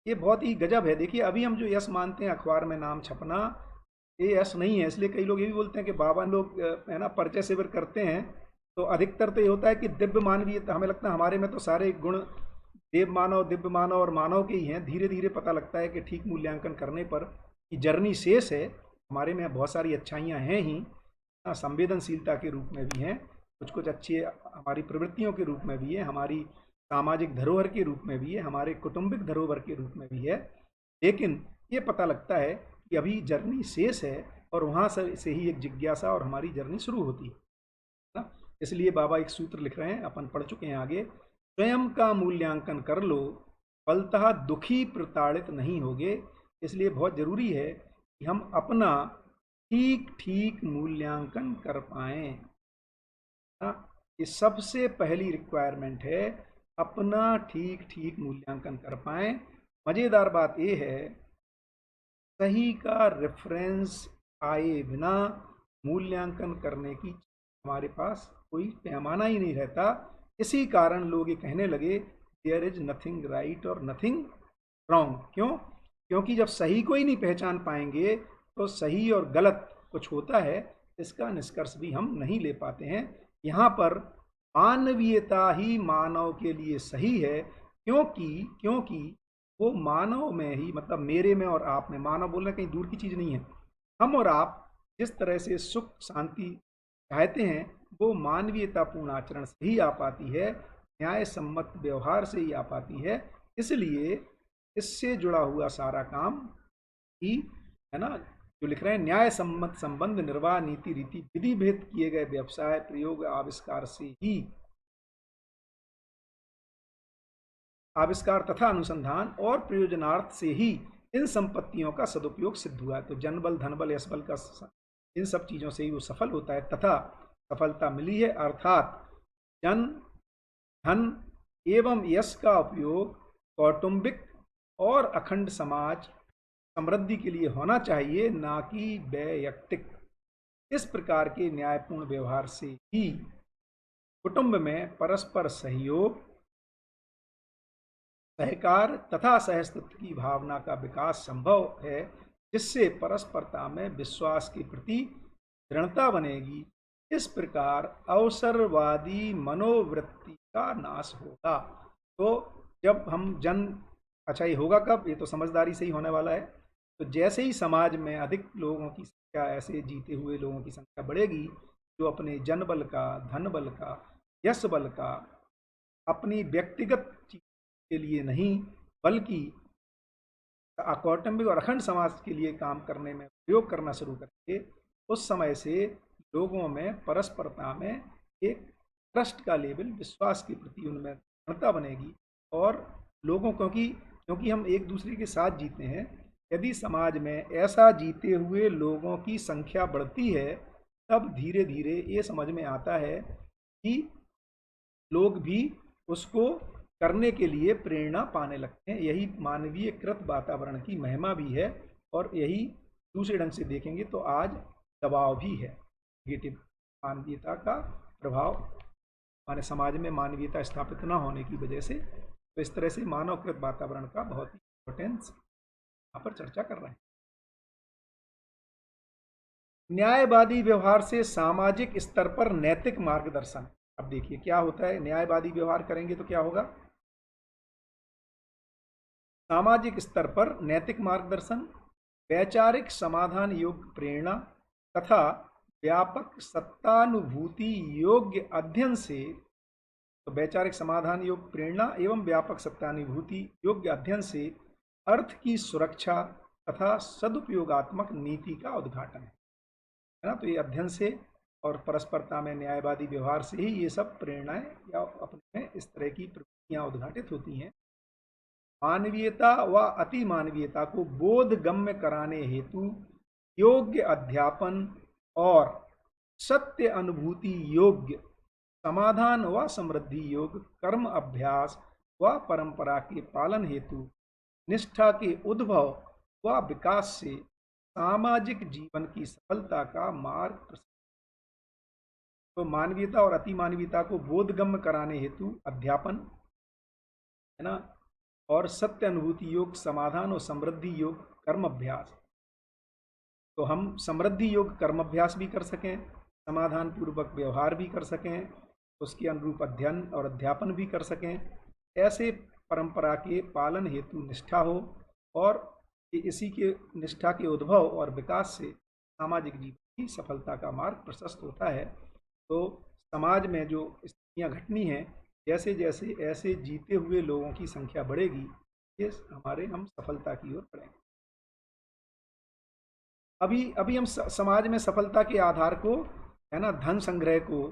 ये बहुत ही गजब है। देखिए अभी हम जो यश मानते हैं अखबार में नाम छपना, ये यश नहीं है। इसलिए कई लोग ये भी बोलते हैं कि बाबा लोग है ना परिचय शिविर करते हैं, तो अधिकतर तो ये होता है कि दिव्य मानवीय, हमें लगता है हमारे में तो सारे गुण देव मानव, दिव्य मानव और मानव के ही हैं। धीरे धीरे पता लगता है कि ठीक मूल्यांकन करने पर कि जर्नी शेष है, हमारे में बहुत सारी अच्छाइयाँ हैं ही, संवेदनशीलता के रूप में भी हैं, कुछ कुछ अच्छे हमारी प्रवृत्तियों के रूप में भी है, हमारी सामाजिक धरोहर के रूप में भी है, हमारे कौटुंबिक धरोहर के रूप में भी है। लेकिन ये पता लगता है कि अभी जर्नी शेष है, और वहाँ से ही एक जिज्ञासा और हमारी जर्नी शुरू होती है ना। इसलिए बाबा एक सूत्र लिख रहे हैं, अपन पढ़ चुके हैं आगे, स्वयं का मूल्यांकन कर लो, फलतः दुखी प्रताड़ित नहीं होगे। इसलिए बहुत जरूरी है कि हम अपना ठीक ठीक मूल्यांकन कर पाएं। ये सबसे पहली रिक्वायरमेंट है, अपना ठीक ठीक मूल्यांकन कर पाएं। मजेदार बात यह है, सही का रेफरेंस आए बिना मूल्यांकन करने की हमारे पास कोई पैमाना ही नहीं रहता। इसी कारण लोग ये कहने लगे देयर इज नथिंग राइट और नथिंग रॉन्ग। क्यों? क्योंकि जब सही को ही नहीं पहचान पाएंगे तो सही और गलत कुछ होता है, इसका निष्कर्ष भी हम नहीं ले पाते हैं। यहाँ पर मानवीयता ही मानव के लिए सही है, क्योंकि वो मानव में ही, मतलब मेरे में और आप में, मानव बोलना कहीं दूर की चीज़ नहीं है, हम और आप जिस तरह से सुख शांति चाहते हैं वो मानवीयतापूर्ण आचरण से ही आ पाती है, न्याय सम्मत व्यवहार से ही आ पाती है। इसलिए इससे जुड़ा हुआ सारा काम ही, है ना, जो लिख रहे हैं, न्याय सम्मत संबंध निर्वाह नीति रीति विधि भेद किए गए व्यवसाय प्रयोग आविष्कार से ही, आविष्कार तथा अनुसंधान और प्रयोजनार्थ से ही इन संपत्तियों का सदुपयोग सिद्ध हुआ है। तो जनबल धनबल यशबल का, इन सब चीज़ों से ही वो सफल होता है, तथा सफलता मिली है। अर्थात जन धन एवं यश का उपयोग कौटुंबिक और अखंड समाज समृद्धि के लिए होना चाहिए, ना कि वैयक्तिक। इस प्रकार के न्यायपूर्ण व्यवहार से ही कुटुंब में परस्पर सहयोग, सहकार तथा सहस्तित्व की भावना का विकास संभव है, जिससे परस्परता में विश्वास के प्रति दृढ़ता बनेगी। इस प्रकार अवसरवादी मनोवृत्ति का नाश होगा। तो जब हम अच्छा ये होगा कब? ये तो समझदारी से ही होने वाला है। तो जैसे ही समाज में अधिक लोगों की संख्या, ऐसे जीते हुए लोगों की संख्या बढ़ेगी, जो अपने जनबल का, धन बल का यश बल का अपनी व्यक्तिगत चीज के लिए नहीं बल्कि कौटुंबिक और अखंड समाज के लिए काम करने में प्रयोग करना शुरू करेंगे, उस समय से लोगों में परस्परता में एक ट्रस्ट का लेवल, विश्वास के प्रति उनमें दृढ़ता बनेगी। और लोगों क्योंकि क्योंकि हम एक दूसरे के साथ जीते हैं, यदि समाज में ऐसा जीते हुए लोगों की संख्या बढ़ती है, तब धीरे धीरे ये समझ में आता है कि लोग भी उसको करने के लिए प्रेरणा पाने लगते हैं। यही मानवीय कृत वातावरण की महिमा भी है। और यही दूसरे ढंग से देखेंगे तो आज दबाव भी है, नेगेटिव मानवीयता का प्रभाव, माने समाज में मानवीयता स्थापित न होने की वजह से। तो इस तरह से मानवकृत वातावरण का बहुत ही इम्पोर्टेंस यहाँ पर चर्चा कर रहे हैं। न्यायवादी व्यवहार से सामाजिक स्तर पर नैतिक मार्गदर्शन। अब देखिए क्या होता है, न्यायवादी व्यवहार करेंगे तो क्या होगा, सामाजिक स्तर पर नैतिक मार्गदर्शन, वैचारिक समाधान योग्य प्रेरणा तथा व्यापक सत्तानुभूति योग्य अध्ययन से, तो वैचारिक समाधान योग्य प्रेरणा एवं व्यापक सत्तानुभूति योग्य अध्ययन से अर्थ की सुरक्षा तथा सदुपयोगात्मक नीति का उद्घाटन है ना। तो ये अध्ययन से और परस्परता में न्यायवादी व्यवहार से ही ये सब प्रेरणाएं या अपने में इस तरह की प्रवृत्तियां उद्घाटित होती हैं। मानवीयता व अति मानवीयता को बोधगम्य कराने हेतु योग्य अध्यापन और सत्य अनुभूति योग्य समाधान व समृद्धि योग कर्म अभ्यास व परंपरा के पालन हेतु निष्ठा के उद्भव व विकास से सामाजिक जीवन की सफलता का मार्ग प्रशस्त। तो मानवीयता और अति मानवीयता को बोधगम्य कराने हेतु अध्यापन है ना, और सत्य अनुभूति योग समाधान और समृद्धि योग कर्म अभ्यास। तो हम समृद्धि योग कर्म अभ्यास भी कर सकें, समाधान पूर्वक व्यवहार भी कर सकें, उसके अनुरूप अध्ययन और अध्यापन भी कर सकें, ऐसे परंपरा के पालन हेतु निष्ठा हो, और इसी के निष्ठा के उद्भव और विकास से सामाजिक जीवन की सफलता का मार्ग प्रशस्त होता है। तो समाज में जो स्थितियाँ घटनी हैं, जैसे जैसे ऐसे जीते हुए लोगों की संख्या बढ़ेगी, ये हम सफलता की ओर बढ़ेंगे। अभी हम समाज में सफलता के आधार को है ना, धन संग्रह को,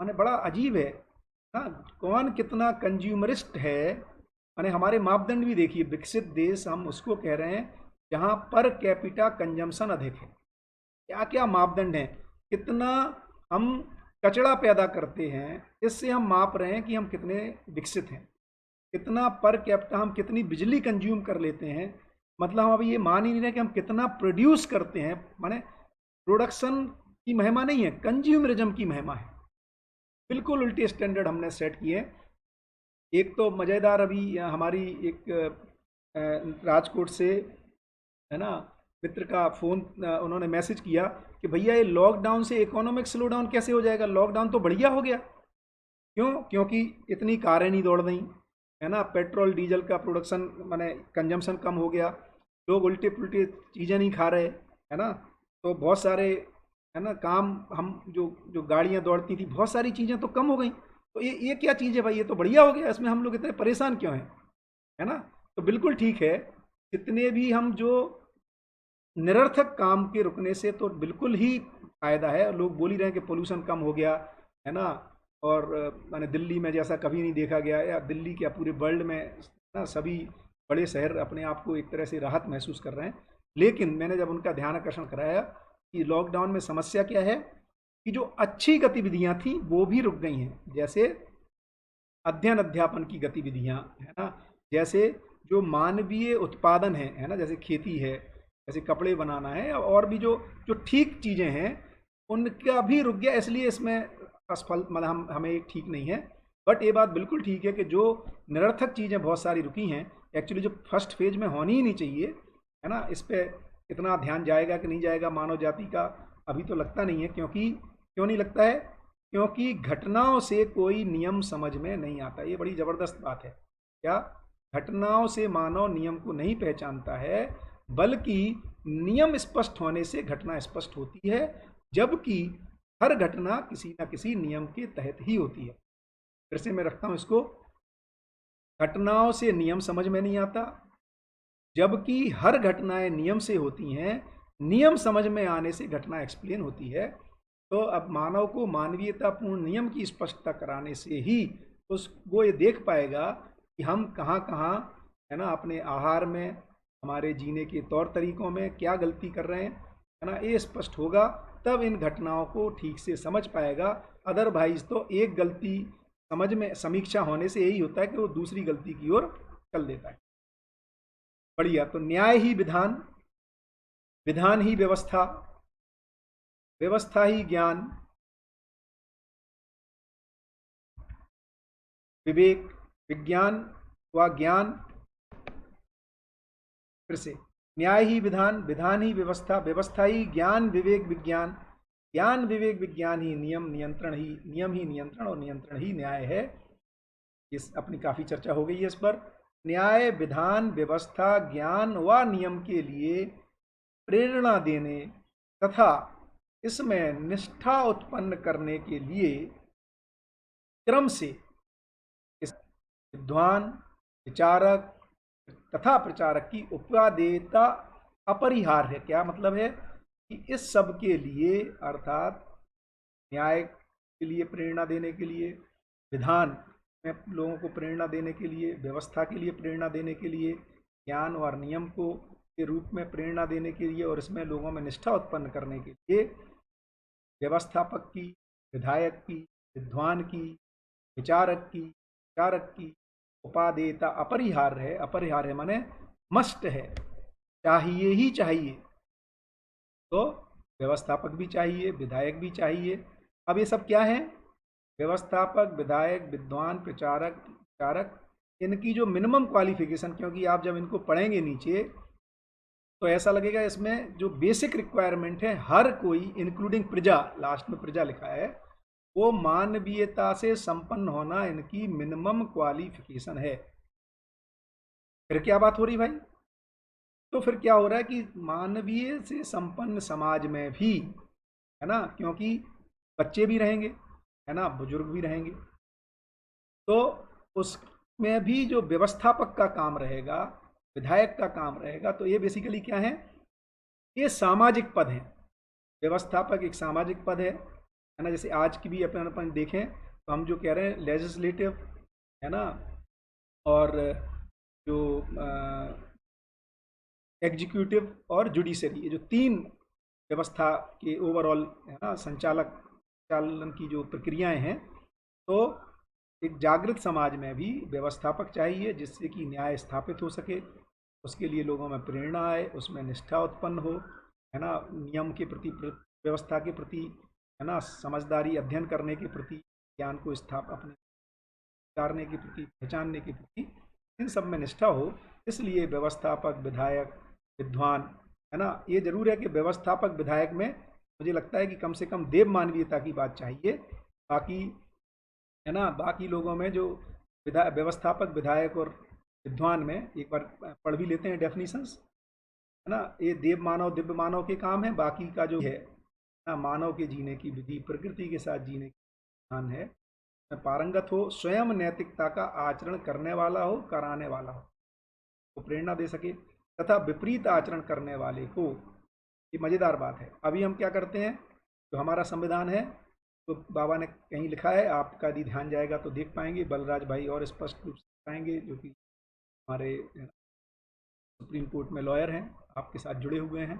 माने बड़ा अजीब है ना, कौन कितना कंज्यूमरिस्ट है। माने हमारे मापदंड भी देखिए, विकसित देश हम उसको कह रहे हैं जहाँ पर कैपिटा कंजम्पशन अधिक है। क्या क्या मापदंड हैं, कितना हम कचरा पैदा करते हैं, इससे हम माप रहे हैं कि हम कितने विकसित हैं। कितना पर कैपिटा हम कितनी बिजली कंज्यूम कर लेते हैं, मतलब हम अभी ये मान ही नहीं रहे कि हम कितना प्रोड्यूस करते हैं। माने प्रोडक्शन की महिमा नहीं है, कंज्यूमरिज्म की महिमा है। बिल्कुल उल्टे स्टैंडर्ड हमने सेट किए। एक तो मज़ेदार, अभी हमारी एक राजकोट से है ना मित्र का फ़ोन, उन्होंने मैसेज किया कि भैया ये लॉकडाउन से इकोनॉमिक स्लो डाउन कैसे हो जाएगा, लॉकडाउन तो बढ़िया हो गया। क्यों? क्योंकि इतनी कारें नहीं दौड़ रही है ना, पेट्रोल डीजल का प्रोडक्शन माने कंजम्पशन कम हो गया, लोग उल्टे पुल्टे चीज़ें नहीं खा रहे है ना। तो बहुत सारे है ना काम, हम जो जो गाड़ियाँ दौड़ती थी, बहुत सारी चीज़ें तो कम हो गई। तो ये क्या चीज़ है भाई, ये तो बढ़िया हो गया, इसमें हम लोग इतने परेशान क्यों हैं, है ना। तो बिल्कुल ठीक है, जितने भी हम जो निरर्थक काम के रुकने से तो बिल्कुल ही फायदा है। लोग बोल ही रहे हैं कि पोल्यूशन कम हो गया है ना, और मैंने दिल्ली में जैसा कभी नहीं देखा गया, या दिल्ली क्या पूरे वर्ल्ड में ना सभी बड़े शहर अपने आप को एक तरह से राहत महसूस कर रहे हैं। लेकिन मैंने जब उनका ध्यान आकर्षण कराया कि लॉकडाउन में समस्या क्या है, कि जो अच्छी गतिविधियां थी वो भी रुक गई हैं, जैसे अध्ययन अध्यापन की गतिविधियां है ना, जैसे जो मानवीय उत्पादन है ना, जैसे खेती है, जैसे कपड़े बनाना है, और भी जो जो ठीक चीज़ें हैं उनका भी रुक गया। इसलिए इसमें असफल मतलब हमें ठीक नहीं है। बट ये बात बिल्कुल ठीक है कि जो निरर्थक चीज़ें बहुत सारी रुकी हैं, एक्चुअली जो फर्स्ट फेज में होनी ही नहीं चाहिए है ना, इस पर कितना ध्यान जाएगा कि नहीं जाएगा मानव जाति का, अभी तो लगता नहीं है। क्यों नहीं लगता है? क्योंकि घटनाओं से कोई नियम समझ में नहीं आता। ये बड़ी ज़बरदस्त बात है। क्या? घटनाओं से मानव नियम को नहीं पहचानता है, बल्कि नियम स्पष्ट होने से घटना स्पष्ट होती है, जबकि हर घटना किसी न किसी नियम के तहत ही होती है। फिर से मैं रखता हूँ इसको। घटनाओं से नियम समझ में नहीं आता, जबकि हर घटनाएं नियम से होती हैं। नियम समझ में आने से घटना एक्सप्लेन होती है। तो अब मानव को मानवीयतापूर्ण नियम की स्पष्टता कराने से ही उस वो ये देख पाएगा कि हम कहाँ कहाँ, है ना, अपने आहार में, हमारे जीने के तौर तरीकों में क्या गलती कर रहे हैं, है ना, ये स्पष्ट होगा। तब इन घटनाओं को ठीक से समझ पाएगा। अदरवाइज तो एक गलती समझ में समीक्षा होने से यही होता है कि वो दूसरी गलती की ओर चल देता है। बढ़िया। तो न्याय ही विधान, विधान ही व्यवस्था, व्यवस्था ही ज्ञान, विवेक, विज्ञान व ज्ञान। फिर से, न्याय ही विधान, विधान ही व्यवस्था, व्यवस्था ही ज्ञान विवेक विज्ञान, ज्ञान विवेक विज्ञान ही नियम, नियंत्रण ही नियम ही नियंत्रण, और नियंत्रण ही न्याय है। इस अपनी काफी चर्चा हो गई है इस पर। न्याय विधान व्यवस्था ज्ञान व नियम के लिए प्रेरणा देने तथा इसमें निष्ठा उत्पन्न करने के लिए क्रम से इस विद्वान, विचारक तथा प्रचारक की उपादेयता अपरिहार्य है। क्या मतलब है कि इस सब के लिए, अर्थात न्याय के लिए प्रेरणा देने के लिए, विधान में लोगों को प्रेरणा देने के लिए, व्यवस्था के लिए प्रेरणा देने के लिए, ज्ञान और नियम को के रूप में प्रेरणा देने के लिए, और इसमें लोगों में निष्ठा उत्पन्न करने के लिए व्यवस्थापक की, विधायक की, विद्वान की, विचारक की, विचारक की उपादेयता अपरिहार्य है। अपरिहार्य माने मस्ट है, चाहिए ही चाहिए। तो व्यवस्थापक भी चाहिए, विधायक भी चाहिए। अब ये सब क्या है? व्यवस्थापक, विधायक, विद्वान, प्रचारक, विचारक, इनकी जो मिनिमम क्वालिफिकेशन, क्योंकि आप जब इनको पढ़ेंगे नीचे तो ऐसा लगेगा इसमें जो बेसिक रिक्वायरमेंट है हर कोई, इंक्लूडिंग प्रजा, लास्ट में प्रजा लिखा है, वो मानवीयता से संपन्न होना इनकी मिनिमम क्वालिफिकेशन है। फिर क्या बात हो रही भाई? तो फिर क्या हो रहा है कि मानवीय से संपन्न समाज में भी, है ना, क्योंकि बच्चे भी रहेंगे, है ना, बुजुर्ग भी रहेंगे, तो उसमें भी जो व्यवस्थापक का काम रहेगा, विधायक का काम रहेगा, तो ये बेसिकली क्या है? ये सामाजिक पद है। व्यवस्थापक एक सामाजिक पद है ना। जैसे आज की भी अपन अपन देखें तो हम जो कह रहे हैं लेजिस्लेटिव, है ना, और जो एग्जीक्यूटिव और जुडिशरी, ये जो तीन व्यवस्था के ओवरऑल, है ना, संचालन की जो प्रक्रियाएं हैं, तो एक जागृत समाज में भी व्यवस्थापक चाहिए जिससे कि न्याय स्थापित हो सके, उसके लिए लोगों में प्रेरणा आए, उसमें निष्ठा उत्पन्न हो, है ना, नियम के प्रति, व्यवस्था के प्रति, है ना, समझदारी, अध्ययन करने के प्रति, ज्ञान को अपने उतारने के प्रति, पहचानने के प्रति, इन सब में निष्ठा हो। इसलिए व्यवस्थापक, विधायक, विद्वान, है ना, ये जरूर है कि व्यवस्थापक विधायक में मुझे लगता है कि कम से कम देव मानवीयता की बात चाहिए। बाकी, है ना, बाकी लोगों में जो व्यवस्थापक, विधायक और विद्वान में एक बार पढ़ भी लेते हैं डेफिनेशंस, है ना, ये देव मानव, दिव्य मानव के काम है। बाकी का जो है ना, मानव के जीने की विधि, प्रकृति के साथ जीने की विधान है, पारंगत हो, स्वयं नैतिकता का आचरण करने वाला हो, कराने वाला हो, तो प्रेरणा दे सके, तथा विपरीत आचरण करने वाले को, ये मजेदार बात है। अभी हम क्या करते हैं, जो हमारा संविधान है, तो बाबा ने कहीं लिखा है, आपका यदि ध्यान जाएगा तो देख पाएंगे, बलराज भाई और स्पष्ट रूप से बताएंगे, जो कि हमारे सुप्रीम कोर्ट में लॉयर हैं, आपके साथ जुड़े हुए हैं।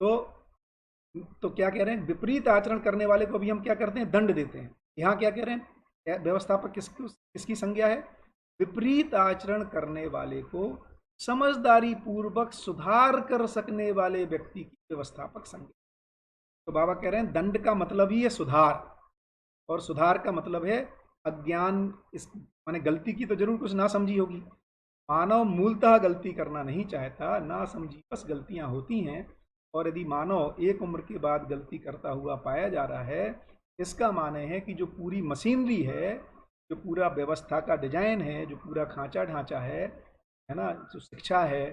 तो क्या कह रहे हैं? विपरीत आचरण करने वाले को अभी हम क्या करते हैं? दंड देते हैं। यहाँ क्या कह रहे हैं? व्यवस्थापक किसकी संज्ञा है? विपरीत आचरण करने वाले को समझदारी पूर्वक सुधार कर सकने वाले व्यक्ति की व्यवस्थापक संज्ञा। तो बाबा कह रहे हैं दंड का मतलब ही है सुधार, और सुधार का मतलब है अज्ञान, इस माने गलती की तो जरूर कुछ ना समझी होगी। मानव मूलतः गलती करना नहीं चाहता, ना समझी बस गलतियां होती हैं। और यदि मानव एक उम्र के बाद गलती करता हुआ पाया जा रहा है, इसका माने है कि जो पूरी मशीनरी है, जो पूरा व्यवस्था का डिजाइन है, जो पूरा खांचा ढांचा है ना, जो शिक्षा है,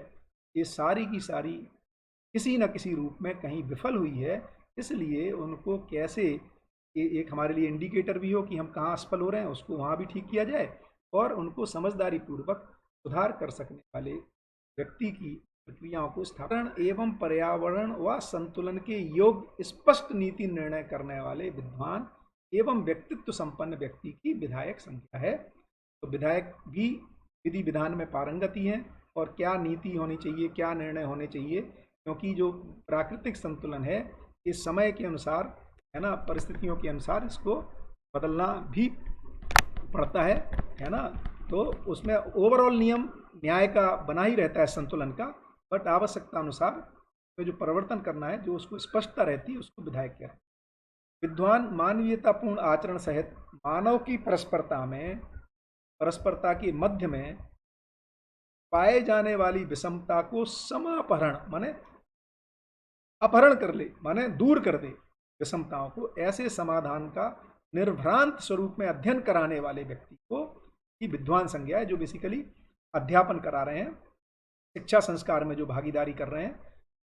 ये सारी की सारी किसी न किसी रूप में कहीं विफल हुई है। इसलिए उनको कैसे एक हमारे लिए इंडिकेटर भी हो कि हम कहाँ असफल हो रहे हैं, उसको वहाँ भी ठीक किया जाए, और उनको समझदारी पूर्वक सुधार कर सकने वाले व्यक्ति की प्रक्रियाओं को स्थापना एवं पर्यावरण व संतुलन के योग स्पष्ट नीति निर्णय करने वाले विद्वान एवं व्यक्तित्व संपन्न व्यक्ति की विधायक संख्या है। तो विधायक भी विधि विधान में पारंगत ही हैं, और क्या नीति होनी चाहिए, क्या निर्णय होने चाहिए, क्योंकि जो प्राकृतिक संतुलन है इस समय के अनुसार, है ना, परिस्थितियों के अनुसार इसको बदलना भी पड़ता है ना। तो उसमें ओवरऑल नियम न्याय का बना ही रहता है संतुलन का, बट आवश्यकता अनुसार तो जो परिवर्तन करना है, जो उसको स्पष्टता रहती है, उसको विधायक क्या है। विद्वान मानवीयतापूर्ण आचरण सहित मानव की परस्परता के मध्य में पाए जाने वाली विषमता को समापहरण माने अपहरण कर ले, माने दूर कर दे विषमताओं को, ऐसे समाधान का निर्भ्रांत स्वरूप में अध्ययन कराने वाले व्यक्ति को ही विद्वान संज्ञा है, जो बेसिकली अध्यापन करा रहे हैं, शिक्षा संस्कार में जो भागीदारी कर रहे हैं,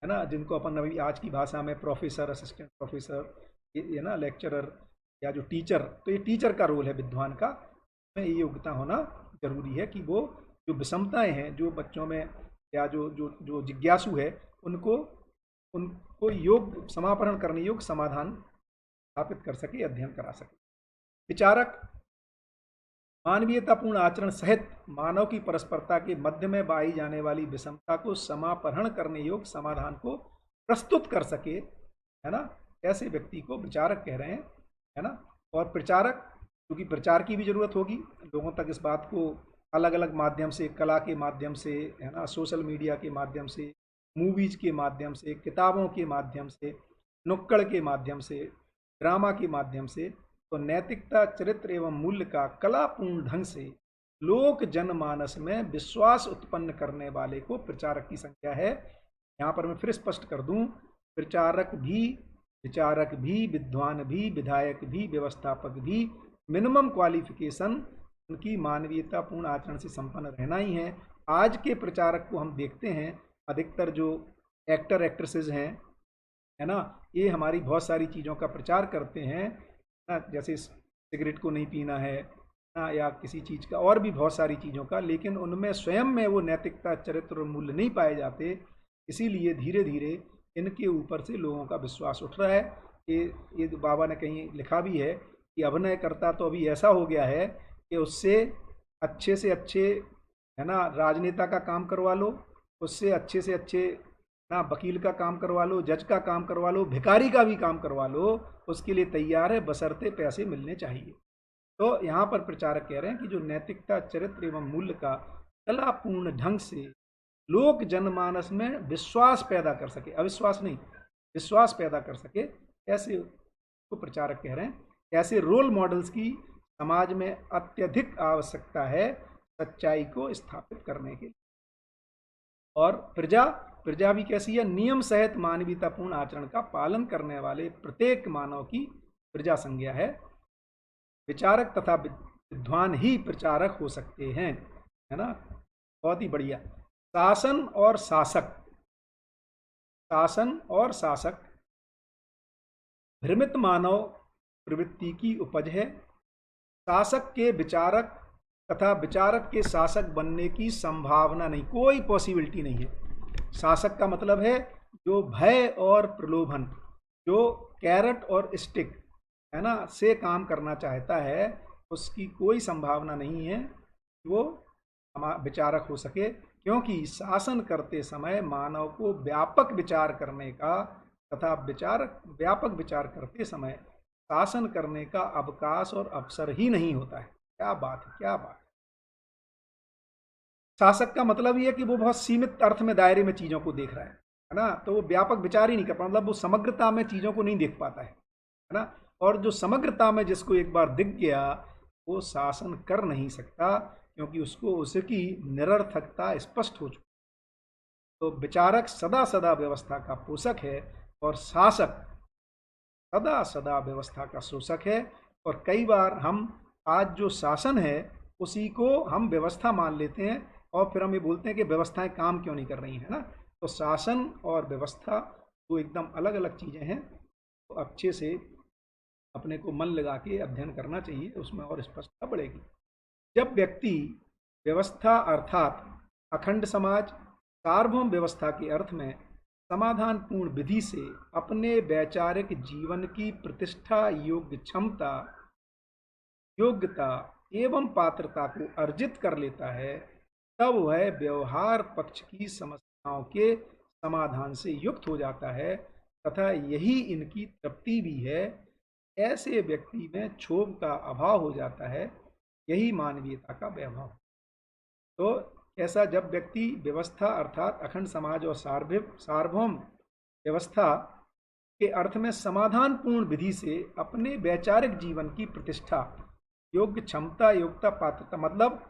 है ना, जिनको अपन अभी आज की भाषा में प्रोफेसर, असिस्टेंट प्रोफेसर, ये ना, लेक्चरर या जो टीचर, तो ये टीचर का रोल है विद्वान का। में ये योग्यता होना जरूरी है कि वो जो विषमताएं हैं जो बच्चों में, या जो जो जो जिज्ञासु है, उनको योग समापन करने योग्य समाधान स्थापित कर सके, अध्ययन करा सके। विचारक मानवीयतापूर्ण आचरण सहित मानव की परस्परता के मध्य में पाई जाने वाली विषमता को समापहरण करने योग्य समाधान को प्रस्तुत कर सके, है ना, ऐसे व्यक्ति को विचारक कह रहे हैं, है ना। और प्रचारक, क्योंकि प्रचार की भी जरूरत होगी, लोगों तक इस बात को अलग अलग माध्यम से, कला के माध्यम से, है ना, सोशल मीडिया के माध्यम से, मूवीज के माध्यम से, किताबों के माध्यम से, नुक्कड़ के माध्यम से, ड्रामा के माध्यम से, तो नैतिकता, चरित्र एवं मूल्य का कलापूर्ण ढंग से लोक जनमानस में विश्वास उत्पन्न करने वाले को प्रचारक की संज्ञा है। यहाँ पर मैं फिर स्पष्ट कर दूं, प्रचारक भी, विचारक भी, विद्वान भी, विधायक भी, व्यवस्थापक भी, मिनिमम क्वालिफिकेशन उनकी मानवीयतापूर्ण आचरण से संपन्न रहना ही है। आज के प्रचारक को हम देखते हैं, अधिकतर जो एक्टर एक्ट्रेसेस हैं, है ना, ये हमारी बहुत सारी चीज़ों का प्रचार करते हैं ना, जैसे सिगरेट को नहीं पीना है ना, या किसी चीज़ का, और भी बहुत सारी चीज़ों का, लेकिन उनमें स्वयं में वो नैतिकता, चरित्र और मूल्य नहीं पाए जाते। इसीलिए धीरे धीरे इनके ऊपर से लोगों का विश्वास उठ रहा है। ये बाबा ने कहीं लिखा भी है कि अभिनय करता तो अभी ऐसा हो गया है कि उससे अच्छे से अच्छे, है ना, राजनेता का काम करवा लो, उससे अच्छे से अच्छे ना वकील का काम करवा लो, जज का काम करवा लो, भिखारी का भी काम करवा लो, उसके लिए तैयार है, बशर्ते पैसे मिलने चाहिए। तो यहाँ पर प्रचारक कह रहे हैं कि जो नैतिकता, चरित्र एवं मूल्य का कलापूर्ण ढंग से लोक जनमानस में विश्वास पैदा कर सके, अविश्वास नहीं, विश्वास पैदा कर सके, ऐसे को प्रचारक कह रहे हैं। ऐसे रोल मॉडल्स की समाज में अत्यधिक आवश्यकता है सच्चाई को स्थापित करने के लिए। और प्रजा भी कैसी है, नियम सहित मानवीयतापूर्ण आचरण का पालन करने वाले प्रत्येक मानव की प्रजा संज्ञा है। विचारक तथा विद्वान ही प्रचारक हो सकते हैं, है ना, बहुत ही बढ़िया। शासन और शासक, शासन और शासक भ्रमित मानव प्रवृत्ति की उपज है। शासक के विचारक तथा विचारक के शासक बनने की संभावना नहीं, कोई पॉसिबिलिटी नहीं है। शासक का मतलब है जो भय और प्रलोभन, जो कैरट और स्टिक, है ना, से काम करना चाहता है, उसकी कोई संभावना नहीं है वो विचारक हो सके, क्योंकि शासन करते समय मानव को व्यापक विचार करने का तथा व्यापक विचार करते समय शासन करने का अवकाश और अवसर ही नहीं होता है। क्या बात है, क्या बात है। शासक का मतलब ये है कि वो बहुत सीमित अर्थ में, दायरे में चीज़ों को देख रहा है ना, तो वो व्यापक विचार ही नहीं कर पाता, मतलब वो समग्रता में चीज़ों को नहीं देख पाता है ना। और जो समग्रता में जिसको एक बार दिख गया वो शासन कर नहीं सकता, क्योंकि उसको उसकी निरर्थकता स्पष्ट हो चुकी। तो विचारक सदा सदा व्यवस्था का पोषक है और शासक सदा सदा व्यवस्था का शोषक है। और कई बार हम आज जो शासन है उसी को हम व्यवस्था मान लेते हैं, और फिर हम ये बोलते हैं कि व्यवस्थाएं काम क्यों नहीं कर रही हैं ना। तो शासन और व्यवस्था दो एकदम अलग अलग चीज़ें हैं, तो अच्छे से अपने को मन लगा के अध्ययन करना चाहिए, उसमें और स्पष्टता बढ़ेगी। जब व्यक्ति व्यवस्था अर्थात अखंड समाज, सार्वभौम व्यवस्था के अर्थ में समाधान पूर्ण विधि से अपने वैचारिक जीवन की प्रतिष्ठा, योग्यता एवं पात्रता को अर्जित कर लेता है, तब वह व्यवहार पक्ष की समस्याओं के समाधान से युक्त हो जाता है तथा यही इनकी तृप्ति भी है। ऐसे व्यक्ति में क्षोभ का अभाव हो जाता है, यही मानवीयता का वैभव। तो ऐसा जब व्यक्ति व्यवस्था अर्थात अखंड समाज और सार्वभौम व्यवस्था के अर्थ में समाधान पूर्ण विधि से अपने वैचारिक जीवन की प्रतिष्ठा, योग्य, क्षमता, योग्यता, पात्रता, मतलब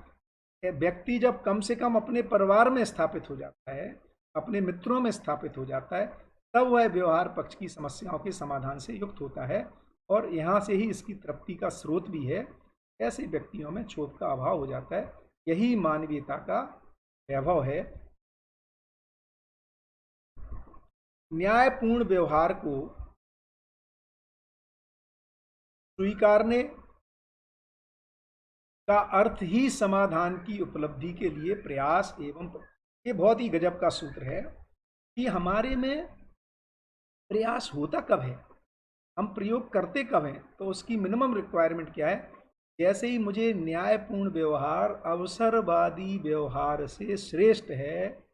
व्यक्ति जब कम से कम अपने परिवार में स्थापित हो जाता है, अपने मित्रों में स्थापित हो जाता है, तब वह व्यवहार पक्ष की समस्याओं के समाधान से युक्त होता है और यहाँ से ही इसकी तृप्ति का स्रोत भी है। ऐसे व्यक्तियों में क्षोभ का अभाव हो जाता है, यही मानवीयता का वैभव है। न्यायपूर्ण व्यवहार को स्वीकारने का अर्थ ही समाधान की उपलब्धि के लिए प्रयास एवं, ये बहुत ही गजब का सूत्र है कि हमारे में प्रयास होता कब है, हम प्रयोग करते कब हैं, तो उसकी मिनिमम रिक्वायरमेंट क्या है। जैसे ही मुझे न्यायपूर्ण व्यवहार अवसरवादी व्यवहार से श्रेष्ठ है,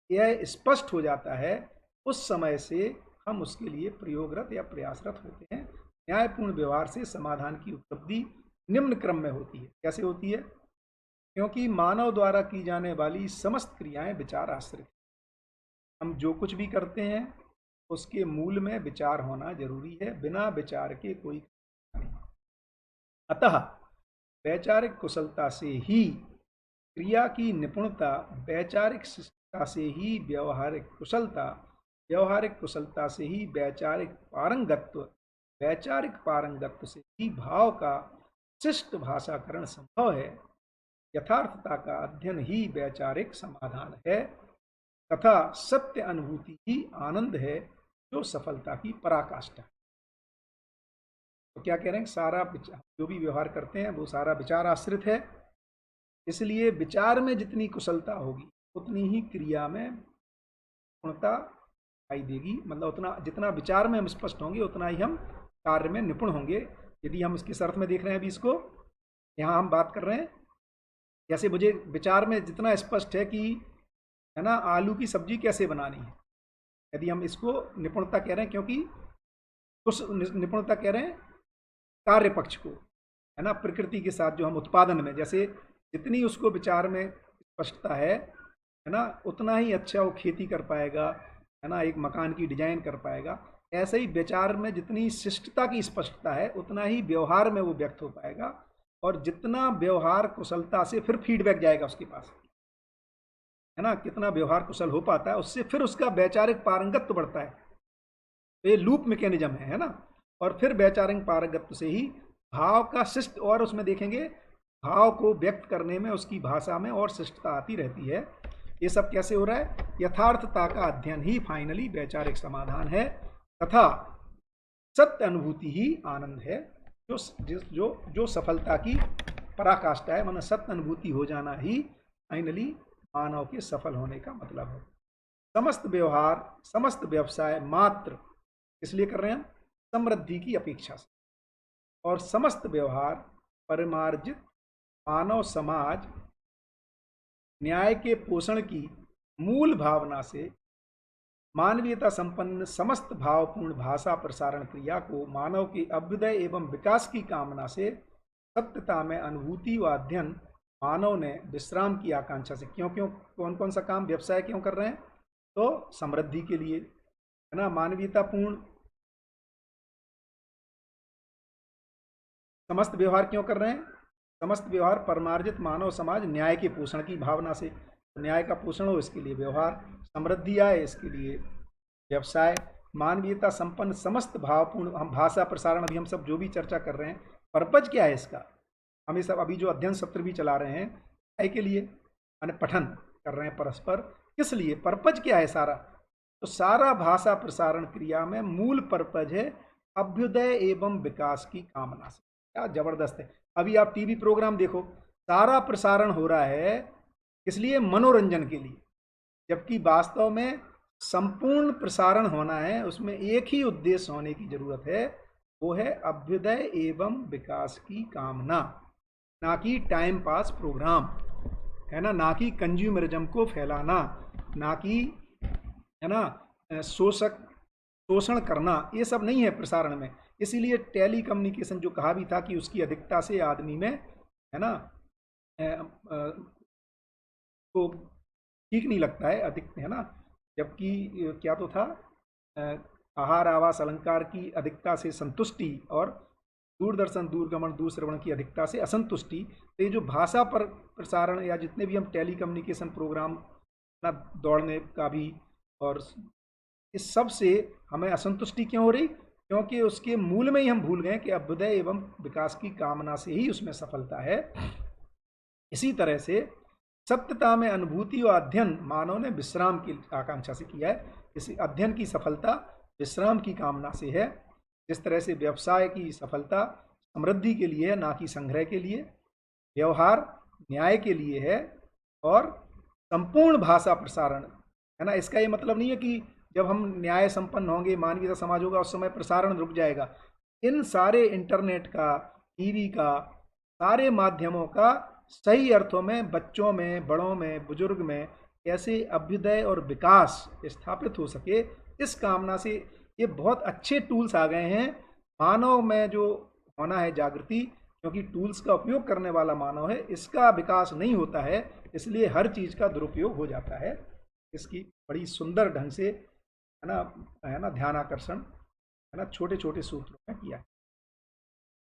यह स्पष्ट हो जाता है, उस समय से हम उसके लिए प्रयोगरत या प्रयासरत होते हैं। न्यायपूर्ण व्यवहार से समाधान की उपलब्धि निम्न क्रम में होती है। कैसे होती है? क्योंकि मानव द्वारा की जाने वाली समस्त क्रियाएं विचार आश्रित। हम जो कुछ भी करते हैं उसके मूल में विचार होना जरूरी है, बिना विचार के कोई नहीं। अतः वैचारिक कुशलता से ही क्रिया की निपुणता, वैचारिक शिष्टता से ही व्यवहारिक कुशलता, व्यवहारिक कुशलता से ही वैचारिक पारंगत्व, वैचारिक पारंगत्व से ही भाव का शिष्ट भाषाकरण संभव है। यथार्थता का अध्ययन ही वैचारिक समाधान है तथा सत्य अनुभूति ही आनंद है, जो सफलता की पराकाष्ठा। तो क्या कह रहे हैं? सारा जो भी व्यवहार करते हैं वो सारा विचार आश्रित है, इसलिए विचार में जितनी कुशलता होगी उतनी ही क्रिया में पूर्णता दिखाई देगी। मतलब उतना जितना विचार में हम स्पष्ट होंगे उतना ही हम कार्य में निपुण होंगे। यदि हम इसके अर्थ में देख रहे हैं, अभी इसको यहाँ हम बात कर रहे हैं, जैसे मुझे विचार में जितना स्पष्ट है कि है ना आलू की सब्जी कैसे बनानी है, यदि हम इसको निपुणता कह रहे हैं, क्योंकि उस निपुणता कह रहे हैं कार्य पक्ष को, है ना, प्रकृति के साथ जो हम उत्पादन में, जैसे जितनी उसको विचार में स्पष्टता है ना, उतना ही अच्छा वो खेती कर पाएगा, है ना, एक मकान की डिजाइन कर पाएगा। ऐसे ही विचार में जितनी शिष्टता की स्पष्टता है उतना ही व्यवहार में वो व्यक्त हो पाएगा, और जितना व्यवहार कुशलता से फिर फीडबैक जाएगा उसके पास, है ना, कितना व्यवहार कुशल हो पाता है उससे फिर उसका वैचारिक पारंगत्य बढ़ता है। तो ये लूप मैकेनिज्म है ना। और फिर वैचारिक पारंगत्य से ही भाव का शिष्ट, और उसमें देखेंगे भाव को व्यक्त करने में उसकी भाषा में और शिष्टता आती रहती है। ये सब कैसे हो रहा है? यथार्थता का अध्ययन ही फाइनली वैचारिक समाधान है तथा सत्य अनुभूति ही आनंद है, जो सफलता की पराकाष्ठा है। मतलब सत्य अनुभूति हो जाना ही फाइनली मानव के सफल होने का मतलब है। समस्त व्यवहार, समस्त व्यवसाय मात्र इसलिए कर रहे हैं समृद्धि की अपेक्षा से, और समस्त व्यवहार परिमार्जित मानव समाज न्याय के पोषण की मूल भावना से मानवीयता संपन्न समस्त भावपूर्ण भाषा प्रसारण क्रिया को मानव के अभ्युदय एवं विकास की कामना से सत्यता में अनुभूति व अध्ययन मानव ने विश्राम की आकांक्षा से क्यों कौन कौन सा काम व्यवसाय क्यों कर रहे हैं? तो समृद्धि के लिए, है ना, मानवीयतापूर्ण समस्त व्यवहार क्यों कर रहे हैं? समस्त व्यवहार परमार्जित मानव समाज न्याय के पोषण की भावना से, तो न्याय का पोषण हो इसके लिए व्यवहार, समृद्धि आए इसके लिए व्यवसाय, मानवीयता संपन्न समस्त भावपूर्ण हम भाषा प्रसारण, अभी हम सब जो भी चर्चा कर रहे हैं पर्पज क्या है इसका, हम ये सब अभी जो अध्ययन सत्र भी चला रहे हैं न्याय के लिए, यानी पठन कर रहे हैं परस्पर, किस लिए, पर्पज क्या है सारा? तो सारा भाषा प्रसारण क्रिया में मूल पर्पज है अभ्युदय एवं विकास की कामना से। क्या जबरदस्त है। अभी आप टीवी प्रोग्राम देखो, सारा प्रसारण हो रहा है इसलिए मनोरंजन के लिए, जबकि वास्तव में संपूर्ण प्रसारण होना है, उसमें एक ही उद्देश्य होने की जरूरत है, वो है अभ्युदय एवं विकास की कामना, ना कि टाइम पास प्रोग्राम, है ना कि कंज्यूमरिज्म को फैलाना, ना कि, है ना, शोषक शोषण करना, ये सब नहीं है प्रसारण में। इसीलिए टेली कम्युनिकेशन जो कहा भी था कि उसकी अधिकता से आदमी में, है ना, तो ठीक नहीं लगता है अधिक, है ना, जबकि क्या तो था, अ, आहार आवास अलंकार की अधिकता से संतुष्टि और दूरदर्शन दूरगमन दूरश्रवण की अधिकता से असंतुष्टि। तो ये जो भाषा पर प्रसारण या जितने भी हम टेली कम्युनिकेशन प्रोग्राम ना, दौड़ने का भी, और इस सब से हमें असंतुष्टि क्यों हो रही? क्योंकि उसके मूल में ही हम भूल गए कि अभ्युदय एवं विकास की कामना से ही उसमें सफलता है। इसी तरह से सत्यता में अनुभूति और अध्ययन मानव ने विश्राम की आकांक्षा से किया है। इस अध्ययन की सफलता विश्राम की कामना से है। जिस तरह से व्यवसाय की सफलता समृद्धि के लिए है, ना कि संग्रह के लिए। व्यवहार न्याय के लिए है। और संपूर्ण भाषा प्रसारण, है ना, इसका ये मतलब नहीं है कि जब हम न्याय संपन्न होंगे, मानवीय समाज होगा, उस समय प्रसारण रुक जाएगा। इन सारे इंटरनेट का, टीवी का, सारे माध्यमों का सही अर्थों में बच्चों में, बड़ों में, बुजुर्ग में कैसे अभ्युदय और विकास स्थापित हो सके, इस कामना से ये बहुत अच्छे टूल्स आ गए हैं। मानव में जो होना है जागृति, क्योंकि टूल्स का उपयोग करने वाला मानव है, इसका विकास नहीं होता है, इसलिए हर चीज़ का दुरुपयोग हो जाता है। इसकी बड़ी सुंदर ढंग से, है ना ध्यान आकर्षण, है ना, छोटे छोटे सूत्रों में किया है।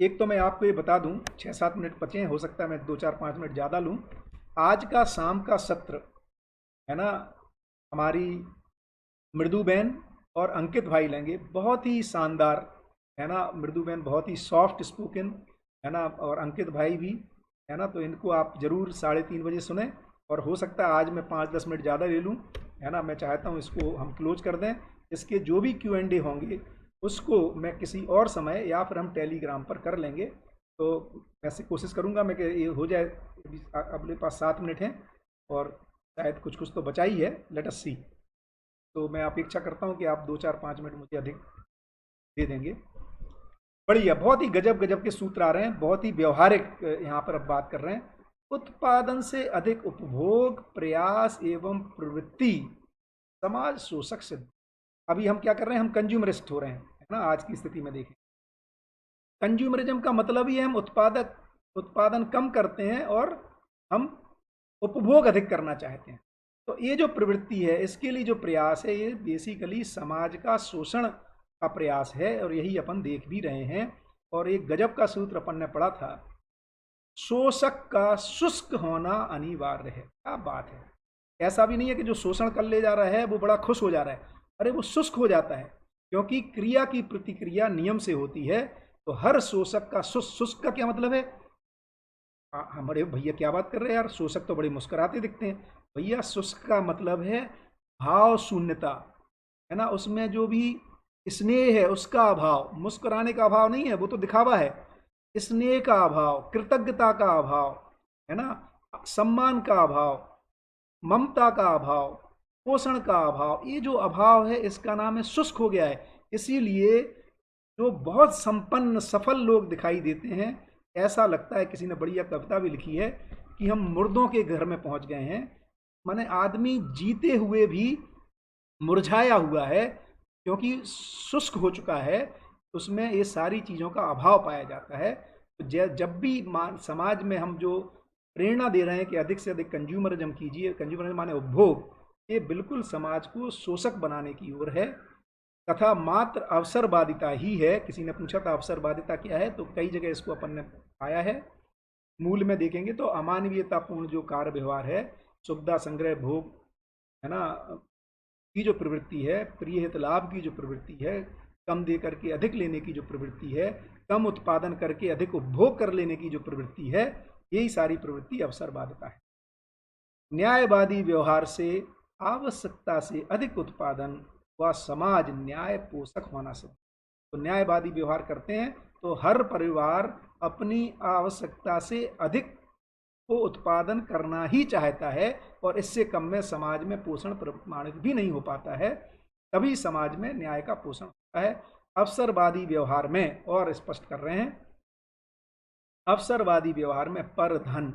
एक तो मैं आपको ये बता दूं, 6-7 मिनट बचे हैं, हो सकता है मैं 2-4-5 मिनट ज़्यादा लूं। आज का शाम का सत्र, है ना, हमारी मृदु बहन और अंकित भाई लेंगे, बहुत ही शानदार, है ना, मृदु बहन बहुत ही सॉफ्ट स्पोकन, है ना, और अंकित भाई भी, है ना, तो इनको आप जरूर 3:30 बजे सुने। और हो सकता है आज मैं 5-10 मिनट ज़्यादा ले लूँ, है ना, मैं चाहता हूँ इसको हम क्लोज कर दें। इसके जो भी Q&A होंगे उसको मैं किसी और समय या फिर हम टेलीग्राम पर कर लेंगे। तो वैसे कोशिश करूँगा मैं कि ये हो जाए। अपने पास 7 मिनट हैं और शायद कुछ कुछ तो बचा ही है, लेट अस सी। तो मैं अपेक्षा करता हूँ कि आप 2-4-5 मिनट मुझे अधिक दे देंगे। बढ़िया, बहुत ही गजब गजब के सूत्र आ रहे हैं, बहुत ही व्यवहारिक यहाँ पर अब बात कर रहे हैं। उत्पादन से अधिक उपभोग, प्रयास एवं प्रवृत्ति समाज शोषक सिद्ध। अभी हम क्या कर रहे हैं, हम कंज्यूमरिस्ट हो रहे हैं, है ना। आज की स्थिति में देखें, कंज्यूमरिज्म का मतलब ही है हम उत्पादन कम करते हैं और हम उपभोग अधिक करना चाहते हैं। तो ये जो प्रवृत्ति है, इसके लिए जो प्रयास है, ये बेसिकली समाज का शोषण का प्रयास है, और यही अपन देख भी रहे हैं। और एक गजब का सूत्र अपन ने पढ़ा था, शोषक का शुष्क होना अनिवार्य है। क्या बात है। ऐसा भी नहीं है कि जो शोषण कर ले जा रहा है वो बड़ा खुश हो जा रहा है, अरे वो शुष्क हो जाता है, क्योंकि क्रिया की प्रतिक्रिया नियम से होती है। तो हर शोषक का शुष्क का क्या मतलब है? हमारे भैया क्या बात कर रहे हैं यार, शोषक तो बड़े मुस्कुराते दिखते हैं। भैया शुष्क का मतलब है भाव शून्यता, है ना, उसमें जो भी स्नेह है उसका अभाव, मुस्कुराने का अभाव नहीं है, वो तो दिखावा है। स्नेह का अभाव, कृतज्ञता का अभाव, है ना, सम्मान का अभाव, ममता का अभाव, पोषण का अभाव, ये जो अभाव है इसका नाम है शुष्क हो गया है। इसीलिए जो बहुत संपन्न सफल लोग दिखाई देते हैं, ऐसा लगता है, किसी ने बढ़िया कविता भी लिखी है कि हम मुर्दों के घर में पहुंच गए हैं। माने आदमी जीते हुए भी मुरझाया हुआ है, क्योंकि शुष्क हो चुका है, उसमें ये सारी चीज़ों का अभाव पाया जाता है। तो जब भी समाज में हम जो प्रेरणा दे रहे हैं कि अधिक से अधिक कंज्यूमरिज्म कीजिए, कंज्यूमरिज्म माने उपभोग, ये बिल्कुल समाज को शोषक बनाने की ओर है, तथा मात्र अवसरवादिता ही है। किसी ने पूछा था अवसरवादिता क्या है, तो कई जगह इसको अपन ने पाया है। मूल में देखेंगे तो अमानवीयतापूर्ण जो कार्य व्यवहार है, सुविधा संग्रह भोग, है ना, की जो प्रवृत्ति है, प्रिय हित लाभ की जो प्रवृत्ति है, कम दे करके अधिक लेने की जो प्रवृत्ति है, कम उत्पादन करके अधिक उपभोग कर लेने की जो प्रवृत्ति है, यही सारी प्रवृत्ति अवसरवादिता है। न्यायवादी व्यवहार से आवश्यकता से अधिक उत्पादन व समाज न्याय पोषक होना से। तो न्यायवादी व्यवहार करते हैं तो हर परिवार अपनी आवश्यकता से अधिक को उत्पादन करना ही चाहता है और इससे कम में समाज में पोषण प्रमाणित भी नहीं हो पाता है, तभी समाज में न्याय का पोषण होता है। अवसरवादी व्यवहार में और स्पष्ट कर रहे हैं, अवसरवादी व्यवहार में पर धन,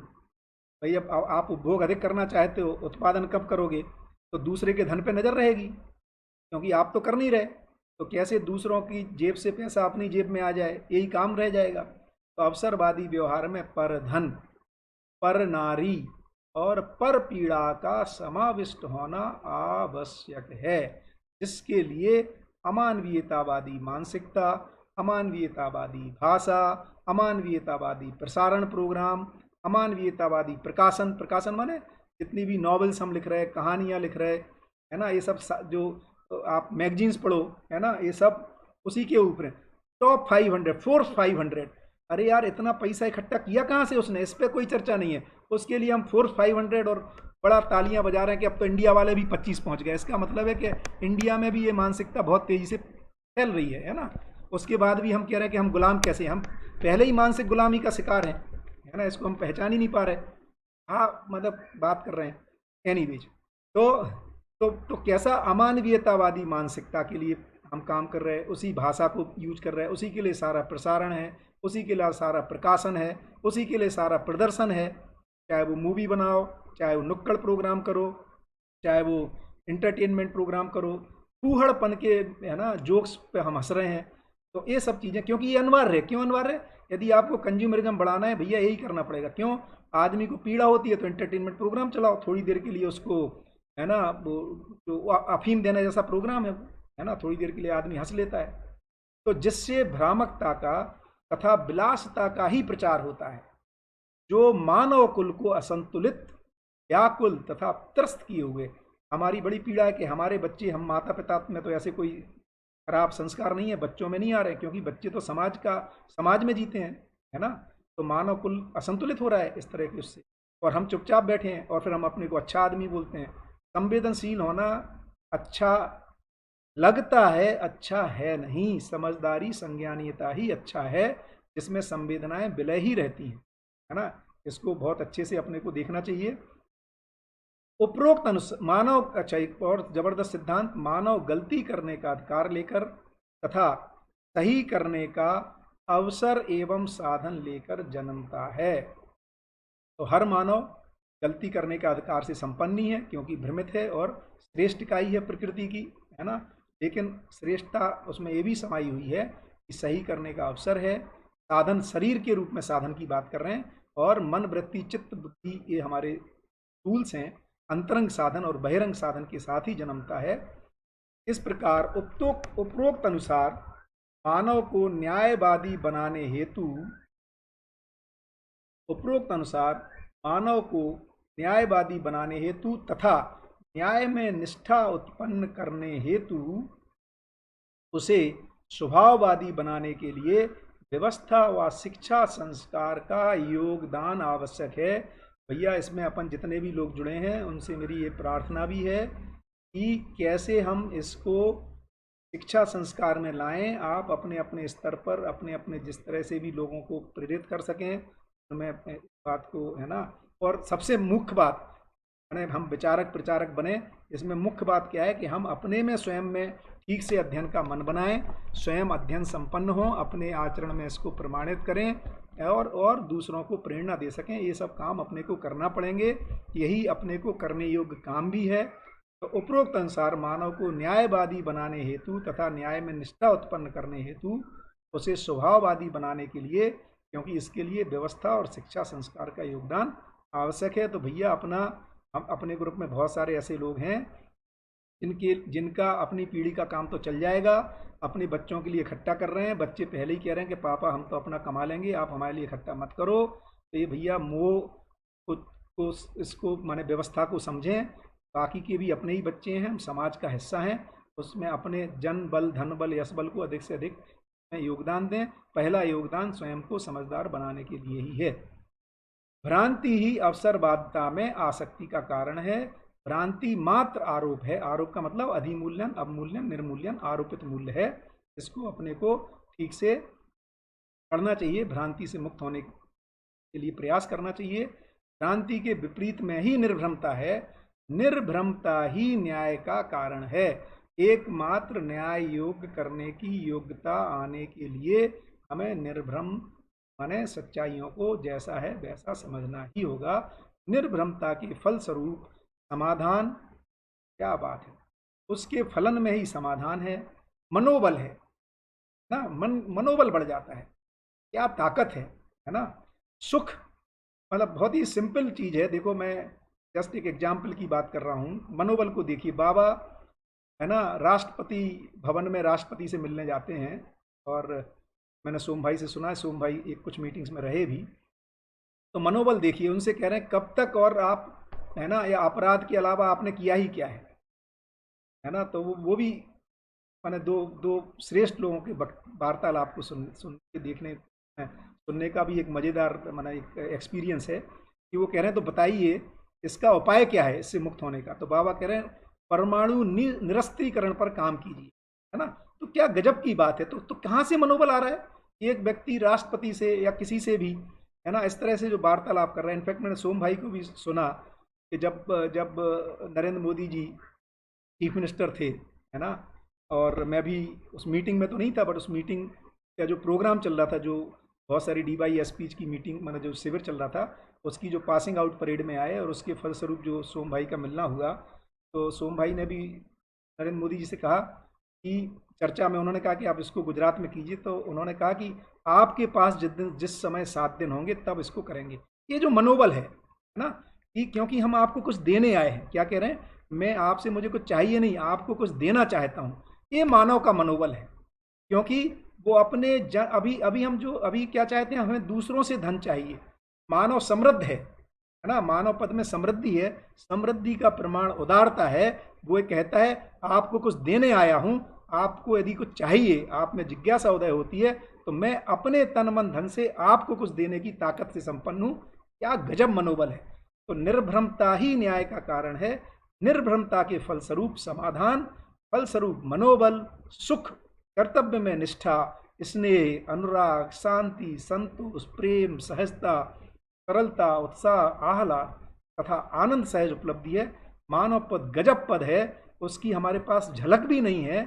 भाई अब आप उपभोग अधिक करना चाहते हो, उत्पादन कब करोगे, तो दूसरे के धन पे नजर रहेगी, क्योंकि आप तो कर नहीं रहे, तो कैसे दूसरों की जेब से पैसा अपनी जेब में आ जाए, यही काम रह जाएगा। तो अवसरवादी व्यवहार में पर धन, पर नारी और पर पीड़ा का समाविष्ट होना आवश्यक है, जिसके लिए अमानवीयतावादी मानसिकता, अमानवीयतावादी भाषा, अमानवीयतावादी प्रसारण प्रोग्राम, अमानवीयतावादी प्रकाशन, प्रकाशन माने जितनी भी नॉवेल्स हम लिख रहे हैं, कहानियाँ लिख रहे हैं, है ना, ये सब जो आप मैगजीन्स पढ़ो, है ना, ये सब उसी के ऊपर है। टॉप 500, फोर्स 500, अरे यार इतना पैसा इकट्ठा किया कहाँ से उसने, इस पर कोई चर्चा नहीं है। उसके लिए हम फोर्स 500 और बड़ा तालियां बजा रहे हैं कि अब तो इंडिया वाले भी 25 पहुंच गए। इसका मतलब है कि इंडिया में भी ये मानसिकता बहुत तेजी से फैल रही है ना। उसके बाद भी हम कह रहे हैं कि हम गुलाम कैसे, हम पहले ही मानसिक गुलामी का शिकार हैं, है ना, इसको हम पहचान ही नहीं पा रहे। हाँ मतलब बात कर रहे हैं एनीवेज। तो कैसा अमानवीयतावादी मानसिकता के लिए हम काम कर रहे हैं, उसी भाषा को यूज कर रहे हैं, उसी के लिए सारा प्रसारण है, उसी के लिए सारा प्रकाशन है, उसी के लिए सारा प्रदर्शन है, चाहे वो मूवी बनाओ, चाहे वो नुक्कड़ प्रोग्राम करो, चाहे वो इंटरटेनमेंट प्रोग्राम करो, फूहड़पन के, है ना, जोक्स पे हम हंस रहे हैं। तो ये सब चीज़ें, क्योंकि ये अनिवार्य है। क्यों अनिवार्य है? यदि आपको कंज्यूमरिज्म बढ़ाना है भैया, यही करना पड़ेगा। क्यों? आदमी को पीड़ा होती है तो इंटरटेनमेंट प्रोग्राम चलाओ, थोड़ी देर के लिए उसको, है ना, वो जो अफीम देने जैसा प्रोग्राम है ना, थोड़ी देर के लिए आदमी हंस लेता है। तो जिससे भ्रामकता का तथा विलासता का ही प्रचार होता है, जो मानव कुल को असंतुलित, व्याकुल तथा त्रस्त किए हुए। हमारी बड़ी पीड़ा है कि हमारे बच्चे, हम माता पिता में तो ऐसे कोई खराब संस्कार नहीं है, बच्चों में नहीं आ रहे, क्योंकि बच्चे तो समाज में जीते हैं, है ना। तो मानव कुल असंतुलित हो रहा है इस तरह के उससे, और हम चुपचाप बैठे हैं और फिर हम अपने को अच्छा आदमी बोलते हैं। संवेदनशील होना अच्छा लगता है, अच्छा है नहीं। समझदारी, संज्ञानीयता ही अच्छा है, जिसमें संवेदनाएं विलय ही रहती हैं, है ना। इसको बहुत अच्छे से अपने को देखना चाहिए। उपरोक्त अनुसार मानव, अच्छा एक और जबरदस्त सिद्धांत, मानव गलती करने का अधिकार लेकर तथा सही करने का अवसर एवं साधन लेकर जन्मता है। तो हर मानव गलती करने का अधिकार से संपन्न ही है, क्योंकि भ्रमित है और श्रेष्ठ इकाई है प्रकृति की, है ना। लेकिन श्रेष्ठता उसमें ये भी समाई हुई है कि सही करने का अवसर है। साधन शरीर के रूप में साधन की बात कर रहे हैं, और मन, वृत्ति, चित्त, बुद्धि, ये हमारे टूल्स हैं। अंतरंग साधन और बहिरंग साधन के साथ ही जन्मता है। इस प्रकार उपरोक्त अनुसार मानव को न्यायवादी बनाने हेतु, उपरोक्त अनुसार मानव को न्यायवादी बनाने हेतु तथा न्याय में निष्ठा उत्पन्न करने हेतु उसे स्वभाववादी बनाने के लिए व्यवस्था व शिक्षा संस्कार का योगदान आवश्यक है। भैया इसमें अपन जितने भी लोग जुड़े हैं उनसे मेरी ये प्रार्थना भी है कि कैसे हम इसको शिक्षा संस्कार में लाएं। आप अपने अपने स्तर पर, अपने अपने जिस तरह से भी लोगों को प्रेरित कर सकें, तो मैं इस बात को, है ना। और सबसे मुख्य बात, यानी हम विचारक प्रचारक बने, इसमें मुख्य बात क्या है कि हम अपने में स्वयं में ठीक से अध्ययन का मन बनाएं, स्वयं अध्ययन संपन्न हों, अपने आचरण में इसको प्रमाणित करें और दूसरों को प्रेरणा दे सकें। ये सब काम अपने को करना पड़ेंगे, यही अपने को करने योग्य काम भी है। तो उपरोक्त अनुसार मानव को न्यायवादी बनाने हेतु तथा न्याय में निष्ठा उत्पन्न करने हेतु उसे स्वभाववादी बनाने के लिए, क्योंकि इसके लिए व्यवस्था और शिक्षा संस्कार का योगदान आवश्यक है। तो भैया हम अपने ग्रुप में बहुत सारे ऐसे लोग हैं जिनका अपनी पीढ़ी का काम तो चल जाएगा, अपने बच्चों के लिए इकट्ठा कर रहे हैं। बच्चे पहले ही कह रहे हैं कि पापा हम तो अपना कमा लेंगे, आप हमारे लिए इकट्ठा मत करो। तो ये भैया मोह को इसको माने व्यवस्था को समझें। बाकी के भी अपने ही बच्चे हैं, हम समाज का हिस्सा हैं, उसमें अपने जन बल, धन बल, यश बल को अधिक से अधिक योगदान दें। पहला योगदान स्वयं को समझदार बनाने के लिए ही है। भ्रांति ही अवसरवादिता में आसक्ति का कारण है। भ्रांति मात्र आरोप है। आरोप का मतलब अधिमूल्यन, अवमूल्यन, निर्मूल्यन, आरोपित मूल्य है। इसको अपने को ठीक से पढ़ना चाहिए, भ्रांति से मुक्त होने के लिए प्रयास करना चाहिए। भ्रांति के विपरीत में ही निर्भ्रमता है, निर्भ्रमता ही न्याय का कारण है। एकमात्र न्याय योग्य करने की योग्यता आने के लिए हमें निर्भ्रम माने सच्चाइयों को जैसा है वैसा समझना ही होगा। निर्भ्रमता के फलस्वरूप समाधान, क्या बात है, उसके फलन में ही समाधान है, मनोबल है ना, मनोबल बढ़ जाता है, क्या ताकत है ना। सुख मतलब बहुत ही सिंपल चीज है। देखो मैं जस्ट एक एग्जाम्पल की बात कर रहा हूँ। मनोबल को देखिए, बाबा है ना राष्ट्रपति भवन में राष्ट्रपति से मिलने जाते हैं, और मैंने सोम भाई से सुना है, सोम भाई एक कुछ मीटिंग्स में रहे भी, तो मनोबल देखिए, उनसे कह रहे हैं कब तक और आप है ना, या अपराध के अलावा आपने किया ही क्या है ना। तो वो भी मैंने दो दो श्रेष्ठ लोगों के वार्तालाप को सुन के देखने सुनने का भी एक मज़ेदार माना एक एक्सपीरियंस है कि वो कह रहे हैं तो बताइए इसका उपाय क्या है इससे मुक्त होने का। तो बाबा कह रहे हैं परमाणु निरस्त्रीकरण पर काम कीजिए, है ना। तो क्या गजब की बात है। तो कहाँ से मनोबल आ रहा है। एक व्यक्ति राष्ट्रपति से या किसी से भी है ना इस तरह से जो वार्तालाप कर रहा है। इनफैक्ट मैंने सोम भाई को भी सुना कि जब जब नरेंद्र मोदी जी चीफ मिनिस्टर थे, है ना, और मैं भी उस मीटिंग में तो नहीं था, बट उस मीटिंग का जो प्रोग्राम चल रहा था, जो बहुत सारी DYSP की मीटिंग मतलब जो शिविर चल रहा था, उसकी जो पासिंग आउट परेड में आए और उसके फलस्वरूप जो सोम भाई का मिलना हुआ, तो सोम भाई ने भी नरेंद्र मोदी जी से कहा कि चर्चा में उन्होंने कहा कि आप इसको गुजरात में कीजिए, तो उन्होंने कहा कि आपके पास जिस समय 7 दिन होंगे तब इसको करेंगे। ये जो मनोबल है ना, कि क्योंकि हम आपको कुछ देने आए हैं, क्या कह रहे हैं, मैं आपसे मुझे कुछ चाहिए नहीं, आपको कुछ देना चाहता हूँ। ये मानव का मनोबल है, क्योंकि वो अपने अभी अभी हम जो अभी क्या चाहते हैं, हमें दूसरों से धन चाहिए। मानव समृद्ध है ना, मानव पद में समृद्धि है, समृद्धि का प्रमाण उदारता है। वो कहता है आपको कुछ देने आया हूँ, आपको यदि कुछ चाहिए, आप में जिज्ञासा उदय होती है, तो मैं अपने तन मन धन से आपको कुछ देने की ताकत से संपन्न हूँ। क्या गजब मनोबल है। तो निर्भ्रमता ही न्याय का कारण है, निर्भ्रमता के फलस्वरूप समाधान, फलस्वरूप मनोबल, सुख, कर्तव्य में निष्ठा, स्नेह, अनुराग, शांति, संतोष, प्रेम, सहजता, सरलता, उत्साह, आह्लाद तथा आनंद सहज उपलब्धि है। मानव पद गजब पद है, उसकी हमारे पास झलक भी नहीं है,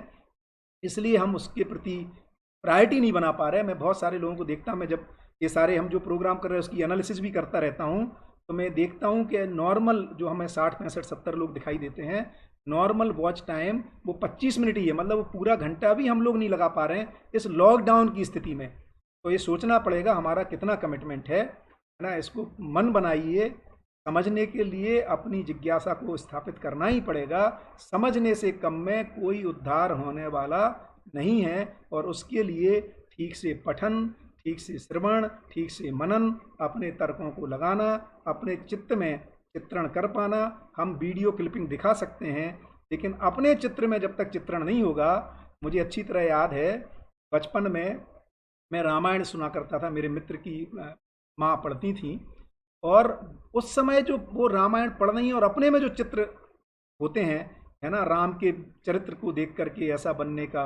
इसलिए हम उसके प्रति प्रायोरिटी नहीं बना पा रहे। मैं बहुत सारे लोगों को देखता हूँ, मैं जब ये सारे हम जो प्रोग्राम कर रहे हैं उसकी एनालिसिस भी करता रहता हूँ, तो मैं देखता हूँ कि नॉर्मल जो हमें 60, 65, 70 लोग दिखाई देते हैं, नॉर्मल वॉच टाइम वो 25 मिनट ही है, मतलब वो पूरा घंटा भी हम लोग नहीं लगा पा रहे हैं इस लॉकडाउन की स्थिति में। तो ये सोचना पड़ेगा हमारा कितना कमिटमेंट है ना। इसको मन बनाइए, समझने के लिए अपनी जिज्ञासा को स्थापित करना ही पड़ेगा। समझने से कम में कोई उद्धार होने वाला नहीं है, और उसके लिए ठीक से पठन, ठीक से श्रवण, ठीक से मनन, अपने तर्कों को लगाना, अपने चित्त में चित्रण कर पाना। हम वीडियो क्लिपिंग दिखा सकते हैं, लेकिन अपने चित्र में जब तक चित्रण नहीं होगा। मुझे अच्छी तरह याद है बचपन में मैं रामायण सुना करता था, मेरे मित्र की माँ पढ़ती थी, और उस समय जो वो रामायण पढ़ रही हैं और अपने में जो चित्र होते हैं, है ना, राम के चरित्र को देख करके ऐसा बनने का,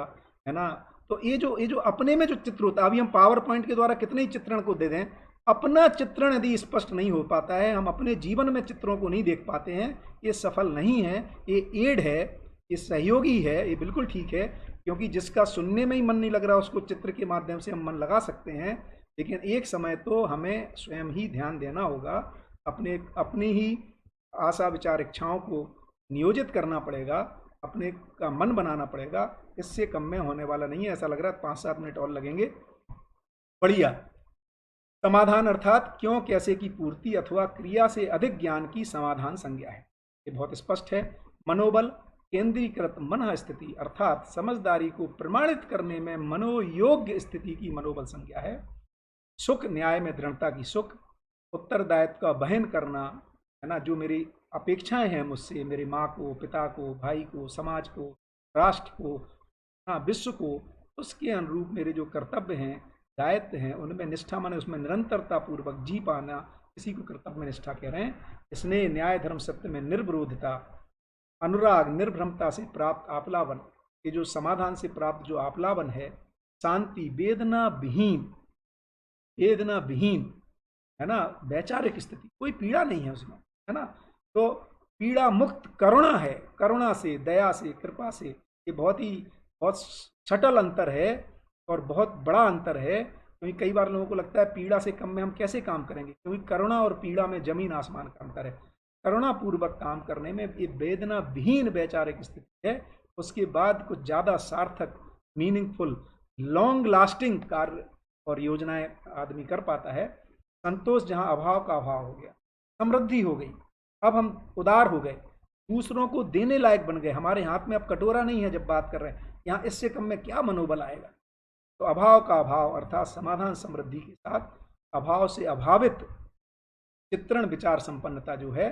है ना, तो ये जो अपने में जो चित्र होता है, अभी हम पावर पॉइंट के द्वारा कितने ही चित्रण को दे दें, अपना चित्रण यदि स्पष्ट नहीं हो पाता है, हम अपने जीवन में चित्रों को नहीं देख पाते हैं, ये सफल नहीं है, ये एड है, ये सहयोगी है, ये बिल्कुल ठीक है। क्योंकि जिसका सुनने में ही मन नहीं लग रहा उसको चित्र के माध्यम से हम मन लगा सकते हैं, लेकिन एक समय तो हमें स्वयं ही ध्यान देना होगा, अपनी ही आशा विचार इच्छाओं को नियोजित करना पड़ेगा, अपने का मन बनाना पड़ेगा। इससे कम में होने वाला नहीं है। ऐसा लग रहा है 5-7 मिनट और लगेंगे। बढ़िया। समाधान अर्थात क्यों कैसे की पूर्ति अथवा क्रिया से अधिक ज्ञान की समाधान संज्ञा है। ये बहुत स्पष्ट है। मनोबल केंद्रीकृत मन स्थिति अर्थात समझदारी को प्रमाणित करने में मनोयोग्य स्थिति की मनोबल संज्ञा है। सुख न्याय में दृढ़ता की सुख, उत्तरदायित्व का वहन करना, है ना, जो मेरी अपेक्षाएं हैं मुझसे, मेरे माँ को, पिता को, भाई को, समाज को, राष्ट्र को, हाँ विश्व को, उसके अनुरूप मेरे जो कर्तव्य हैं, दायित्व हैं, उनमें निष्ठा माने उसमें निरंतरता पूर्वक जी पाना, इसी को कर्तव्य में निष्ठा कह रहे हैं। स्नेह, न्याय, धर्म, सत्य में निर्विरोधता, अनुराग, निर्भ्रमता से प्राप्त आप्लावन, ये जो समाधान से प्राप्त जो आप्लावन है, शांति, वेदना विहीन, वेदना विहीन, है ना, वैचारिक स्थिति, कोई पीड़ा नहीं है उसमें, है ना। तो पीड़ा मुक्त करुणा है, करुणा से, दया से, कृपा से। ये बहुत सटल अंतर है और बहुत बड़ा अंतर है, क्योंकि कई बार लोगों को लगता है पीड़ा से कम में हम कैसे काम करेंगे, क्योंकि करुणा और पीड़ा में जमीन आसमान का अंतर है। करुणा पूर्वक काम करने में ये वेदना विहीन वैचारिक स्थिति है, उसके बाद कुछ ज़्यादा सार्थक, मीनिंगफुल, लॉन्ग लास्टिंग कार्य और योजनाएं आदमी कर पाता है। संतोष, जहाँ अभाव का अभाव हो गया, समृद्धि हो गई, अब हम उदार हो गए, दूसरों को देने लायक बन गए, हमारे हाथ में अब कटोरा नहीं है जब बात कर रहे हैं, यहाँ इससे कम में क्या मनोबल आएगा। तो अभाव का अभाव अर्थात समाधान समृद्धि के साथ अभाव से अभावित चित्रण विचार संपन्नता जो है,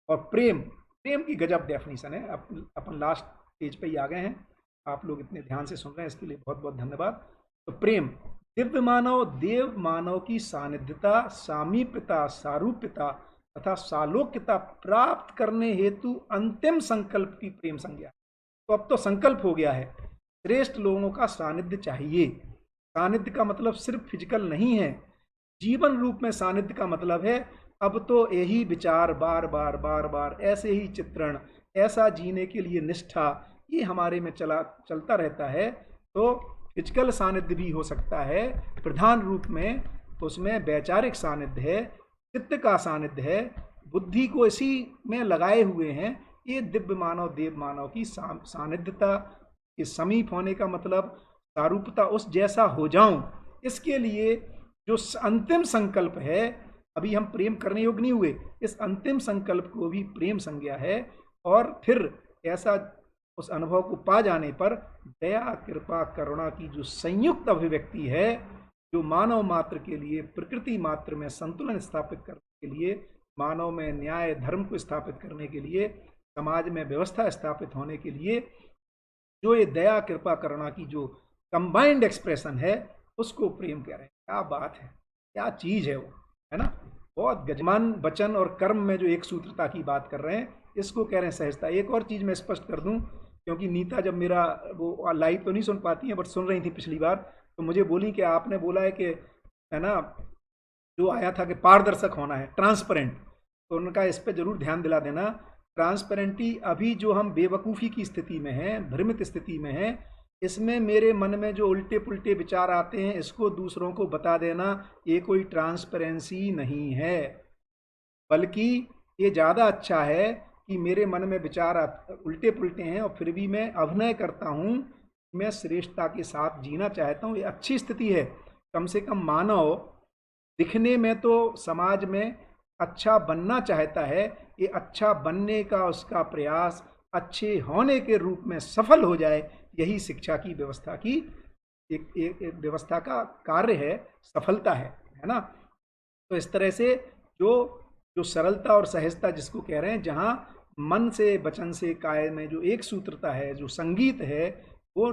और प्रेम, प्रेम की गजब डेफिनेशन है। अपन लास्ट पेज पे ही आ गए हैं, आप लोग इतने ध्यान से सुन रहे हैं, इसके लिए बहुत बहुत धन्यवाद। तो प्रेम, दिव्य मानव, देव मानव की सानिध्यता, सामीप्यता, सारूप्यता तथा सालोक्यता प्राप्त करने हेतु अंतिम संकल्प की प्रेम संज्ञा। तो अब तो संकल्प हो गया है, श्रेष्ठ लोगों का सानिध्य चाहिए। सानिध्य का मतलब सिर्फ फिजिकल नहीं है, जीवन रूप में सानिध्य का मतलब है अब तो यही विचार बार बार बार बार, ऐसे ही चित्रण, ऐसा जीने के लिए निष्ठा, ये हमारे में चलता रहता है। तो फिजिकल सानिध्य भी हो सकता है, प्रधान रूप में उसमें वैचारिक सानिध्य है, चित्त का सानिध्य है, बुद्धि को इसी में लगाए हुए हैं। ये दिव्य मानव, देव मानव की सानिध्यता, के समीप होने का मतलब सारूपता, उस जैसा हो जाऊं, इसके लिए जो अंतिम संकल्प है, अभी हम प्रेम करने योग्य नहीं हुए, इस अंतिम संकल्प को भी प्रेम संज्ञा है। और फिर ऐसा उस अनुभव को पा जाने पर दया, कृपा, करुणा की जो संयुक्त अभिव्यक्ति है, जो मानव मात्र के लिए, प्रकृति मात्र में संतुलन स्थापित करने के लिए, मानव में न्याय धर्म को स्थापित करने के लिए, समाज में व्यवस्था स्थापित होने के लिए, जो ये दया, कृपा, करुणा की जो कंबाइंड एक्सप्रेशन है, उसको प्रेम कह रहे हैं। क्या बात है, क्या चीज है वो, है ना। बहुत गजमान वचन और कर्म में जो एक सूत्रता की बात कर रहे हैं, इसको कह रहे हैं सहजता। एक और चीज मैं स्पष्ट कर दूं, क्योंकि नीता जब मेरा वो लाइव तो नहीं सुन पाती है, बट सुन रही थी पिछली बार, तो मुझे बोली कि आपने बोला है कि, है ना, जो आया था कि पारदर्शक होना है, ट्रांसपेरेंट, तो उनका इस पर जरूर ध्यान दिला देना। ट्रांसपेरेंटी, अभी जो हम बेवकूफ़ी की स्थिति में हैं, भ्रमित स्थिति में हैं, इसमें मेरे मन में जो उल्टे पुल्टे विचार आते हैं, इसको दूसरों को बता देना, ये कोई ट्रांसपेरेंसी नहीं है, बल्कि ये ज़्यादा अच्छा है कि मेरे मन में विचार उल्टे पुल्टे हैं और फिर भी मैं अभिनय करता हूँ, मैं श्रेष्ठता के साथ जीना चाहता हूँ। ये अच्छी स्थिति है। कम से कम मानव दिखने में तो समाज में अच्छा बनना चाहता है, ये अच्छा बनने का उसका प्रयास अच्छे होने के रूप में सफल हो जाए, यही शिक्षा की व्यवस्था की एक व्यवस्था का कार्य है, सफलता है ना। तो इस तरह से जो सरलता और सहजता जिसको कह रहे हैं, जहाँ मन से, वचन से, काया में जो एक सूत्रता है, जो संगीत है, वो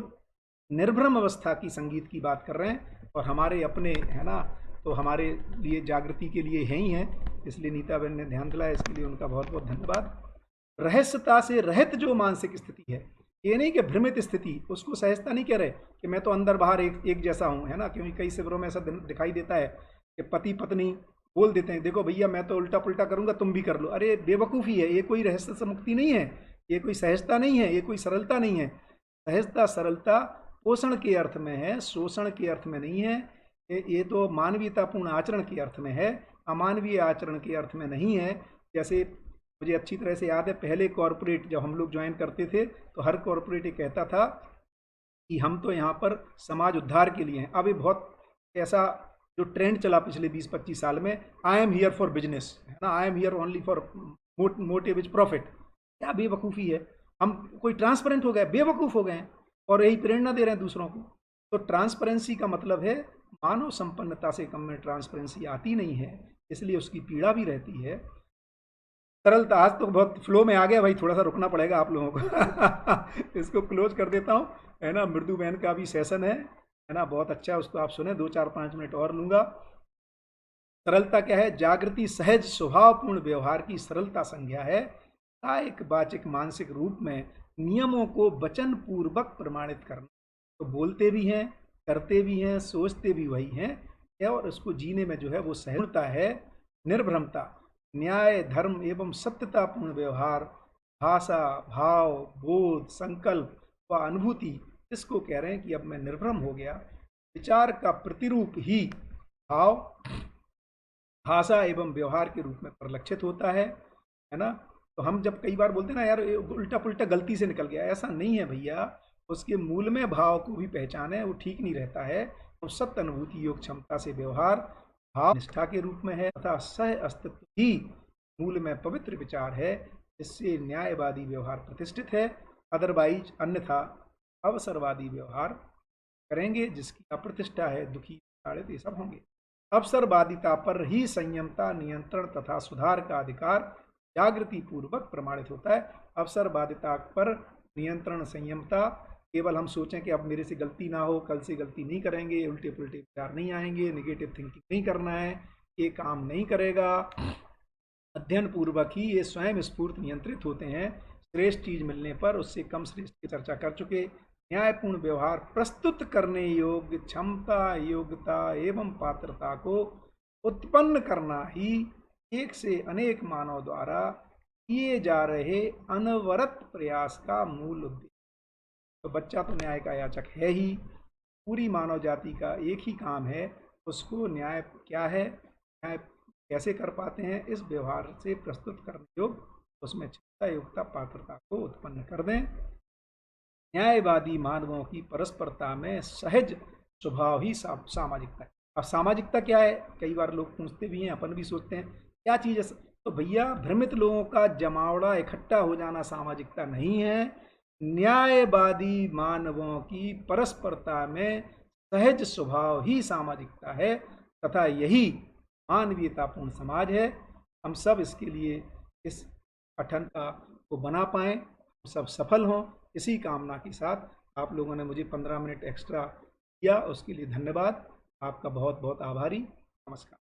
निर्भ्रम अवस्था की संगीत की बात कर रहे हैं। और हमारे अपने, है ना, तो हमारे लिए जागृति के लिए है ही हैं, इसलिए नीता बहन ने ध्यान दिलाया, इसके लिए उनका बहुत बहुत धन्यवाद। रहस्यता से रहित जो मानसिक स्थिति है, ये नहीं कि भ्रमित स्थिति, उसको सहजता नहीं कह रहे कि मैं तो अंदर बाहर एक जैसा हूँ, है ना। क्योंकि कई शिविरों में ऐसा दिखाई देता है कि पति पत्नी बोल देते हैं, देखो भैया मैं तो उल्टा पुल्टा करूंगा, तुम भी कर लो। अरे बेवकूफ़ी है, ये कोई रहस्य से मुक्ति नहीं है, ये कोई सहजता नहीं है, ये कोई सरलता नहीं है। सहजता, सरलता पोषण के अर्थ में है, शोषण के अर्थ में नहीं है। ये तो मानवीयतापूर्ण आचरण के अर्थ में है, अमानवीय आचरण के अर्थ में नहीं है। जैसे मुझे अच्छी तरह से याद है, पहले कॉरपोरेट जब हम लोग ज्वाइन करते थे, तो हर कॉरपोरेट ये कहता था कि हम तो यहाँ पर समाज उद्धार के लिए हैं। अब ये बहुत ऐसा जो ट्रेंड चला पिछले 20-25 साल में, I am here for business, है ना, I am here only for motive is profit. क्या बेवकूफ़ी है, हम कोई ट्रांसपेरेंट हो गए, बेवकूफ़ हो गए हैं, और यही प्रेरणा दे रहे हैं दूसरों को। तो ट्रांसपेरेंसी का मतलब है मानव संपन्नता से कम में ट्रांसपेरेंसी आती नहीं है, इसलिए उसकी पीड़ा भी रहती है। सरलता, आज तो बहुत फ्लो में आ गया भाई, थोड़ा सा रुकना पड़ेगा आप लोगों को इसको क्लोज कर देता हूँ, है ना। मृदु बहन का भी सेशन है ना, बहुत अच्छा, उसको आप सुने, 2-4-5 मिनट और लूँगा। सरलता क्या है? जागृति, सहज स्वभावपूर्ण व्यवहार की सरलता संज्ञा है। कायिक, वाचिक, मानसिक रूप में नियमों को वचन पूर्वक प्रमाणित करना। तो बोलते भी हैं, करते भी हैं, सोचते भी वही हैं, और उसको जीने में जो है वो सहजता है, निर्भ्रमता, न्याय, धर्म एवं सत्यतापूर्ण व्यवहार, भाषा, भाव, बोध, संकल्प व अनुभूति, इसको कह रहे हैं कि अब मैं निर्भ्रम हो गया। विचार का प्रतिरूप ही भाव, भाषा एवं व्यवहार के रूप में परिलक्षित होता है ना। तो हम जब कई बार बोलते हैं ना यार उल्टा पुल्टा गलती से निकल गया, ऐसा नहीं है भैया। उसके मूल में भाव को भी पहचाने, वो ठीक नहीं रहता है। तो सत्य अनुभूति योग क्षमता से व्यवहार भाव निष्ठा के रूप में है, तथा सह अस्तित्व ही मूल में पवित्र विचार है, जिससे न्यायवादी व्यवहार प्रतिष्ठित है। अदरवाइज अन्यथा अवसरवादी व्यवहार करेंगे, जिसकी अप्रतिष्ठा है, दुखी ताड़ित ये सब होंगे। अवसरवादिता पर ही संयमता, नियंत्रण तथा सुधार का अधिकार जागृति पूर्वक प्रमाणित होता है। अवसरवादिता पर नियंत्रण, संयमता, केवल हम सोचें कि अब मेरे से गलती ना हो, कल से गलती नहीं करेंगे, उल्टे पुल्टे विचार नहीं आएंगे, नेगेटिव थिंकिंग नहीं करना है, ये काम नहीं करेगा। अध्ययन पूर्वक ही ये स्वयं स्फूर्त नियंत्रित होते हैं। श्रेष्ठ चीज मिलने पर उससे कम श्रेष्ठ की चर्चा कर चुके। न्यायपूर्ण व्यवहार प्रस्तुत करने योग्य क्षमता, योग्यता एवं पात्रता को उत्पन्न करना ही एक से अनेक मानव द्वारा किए जा रहे अनवरत प्रयास का मूल उद्देश्य। तो बच्चा तो न्याय का याचक है ही, पूरी मानव जाति का एक ही काम है, उसको न्याय क्या है, न्याय कैसे कर पाते हैं, इस व्यवहार से प्रस्तुत करने योग्य उसमें क्षमता, योग्यता, पात्रता को उत्पन्न कर दें। न्यायवादी मानवों की परस्परता में सहज स्वभाव ही सामाजिकता है। अब सामाजिकता क्या है, कई बार लोग पूछते भी हैं, अपन भी सोचते हैं क्या चीज़ है। तो भैया भ्रमित लोगों का जमावड़ा इकट्ठा हो जाना सामाजिकता नहीं है। न्यायवादी मानवों की परस्परता में सहज स्वभाव ही सामाजिकता है, तथा यही मानवीयतापूर्ण समाज है। हम सब इसके लिए इस पठन को बना पाएँ, हम सब सफल हों, इसी कामना के साथ आप लोगों ने मुझे 15 मिनट एक्स्ट्रा दिया, उसके लिए धन्यवाद। आपका बहुत बहुत आभारी। नमस्कार।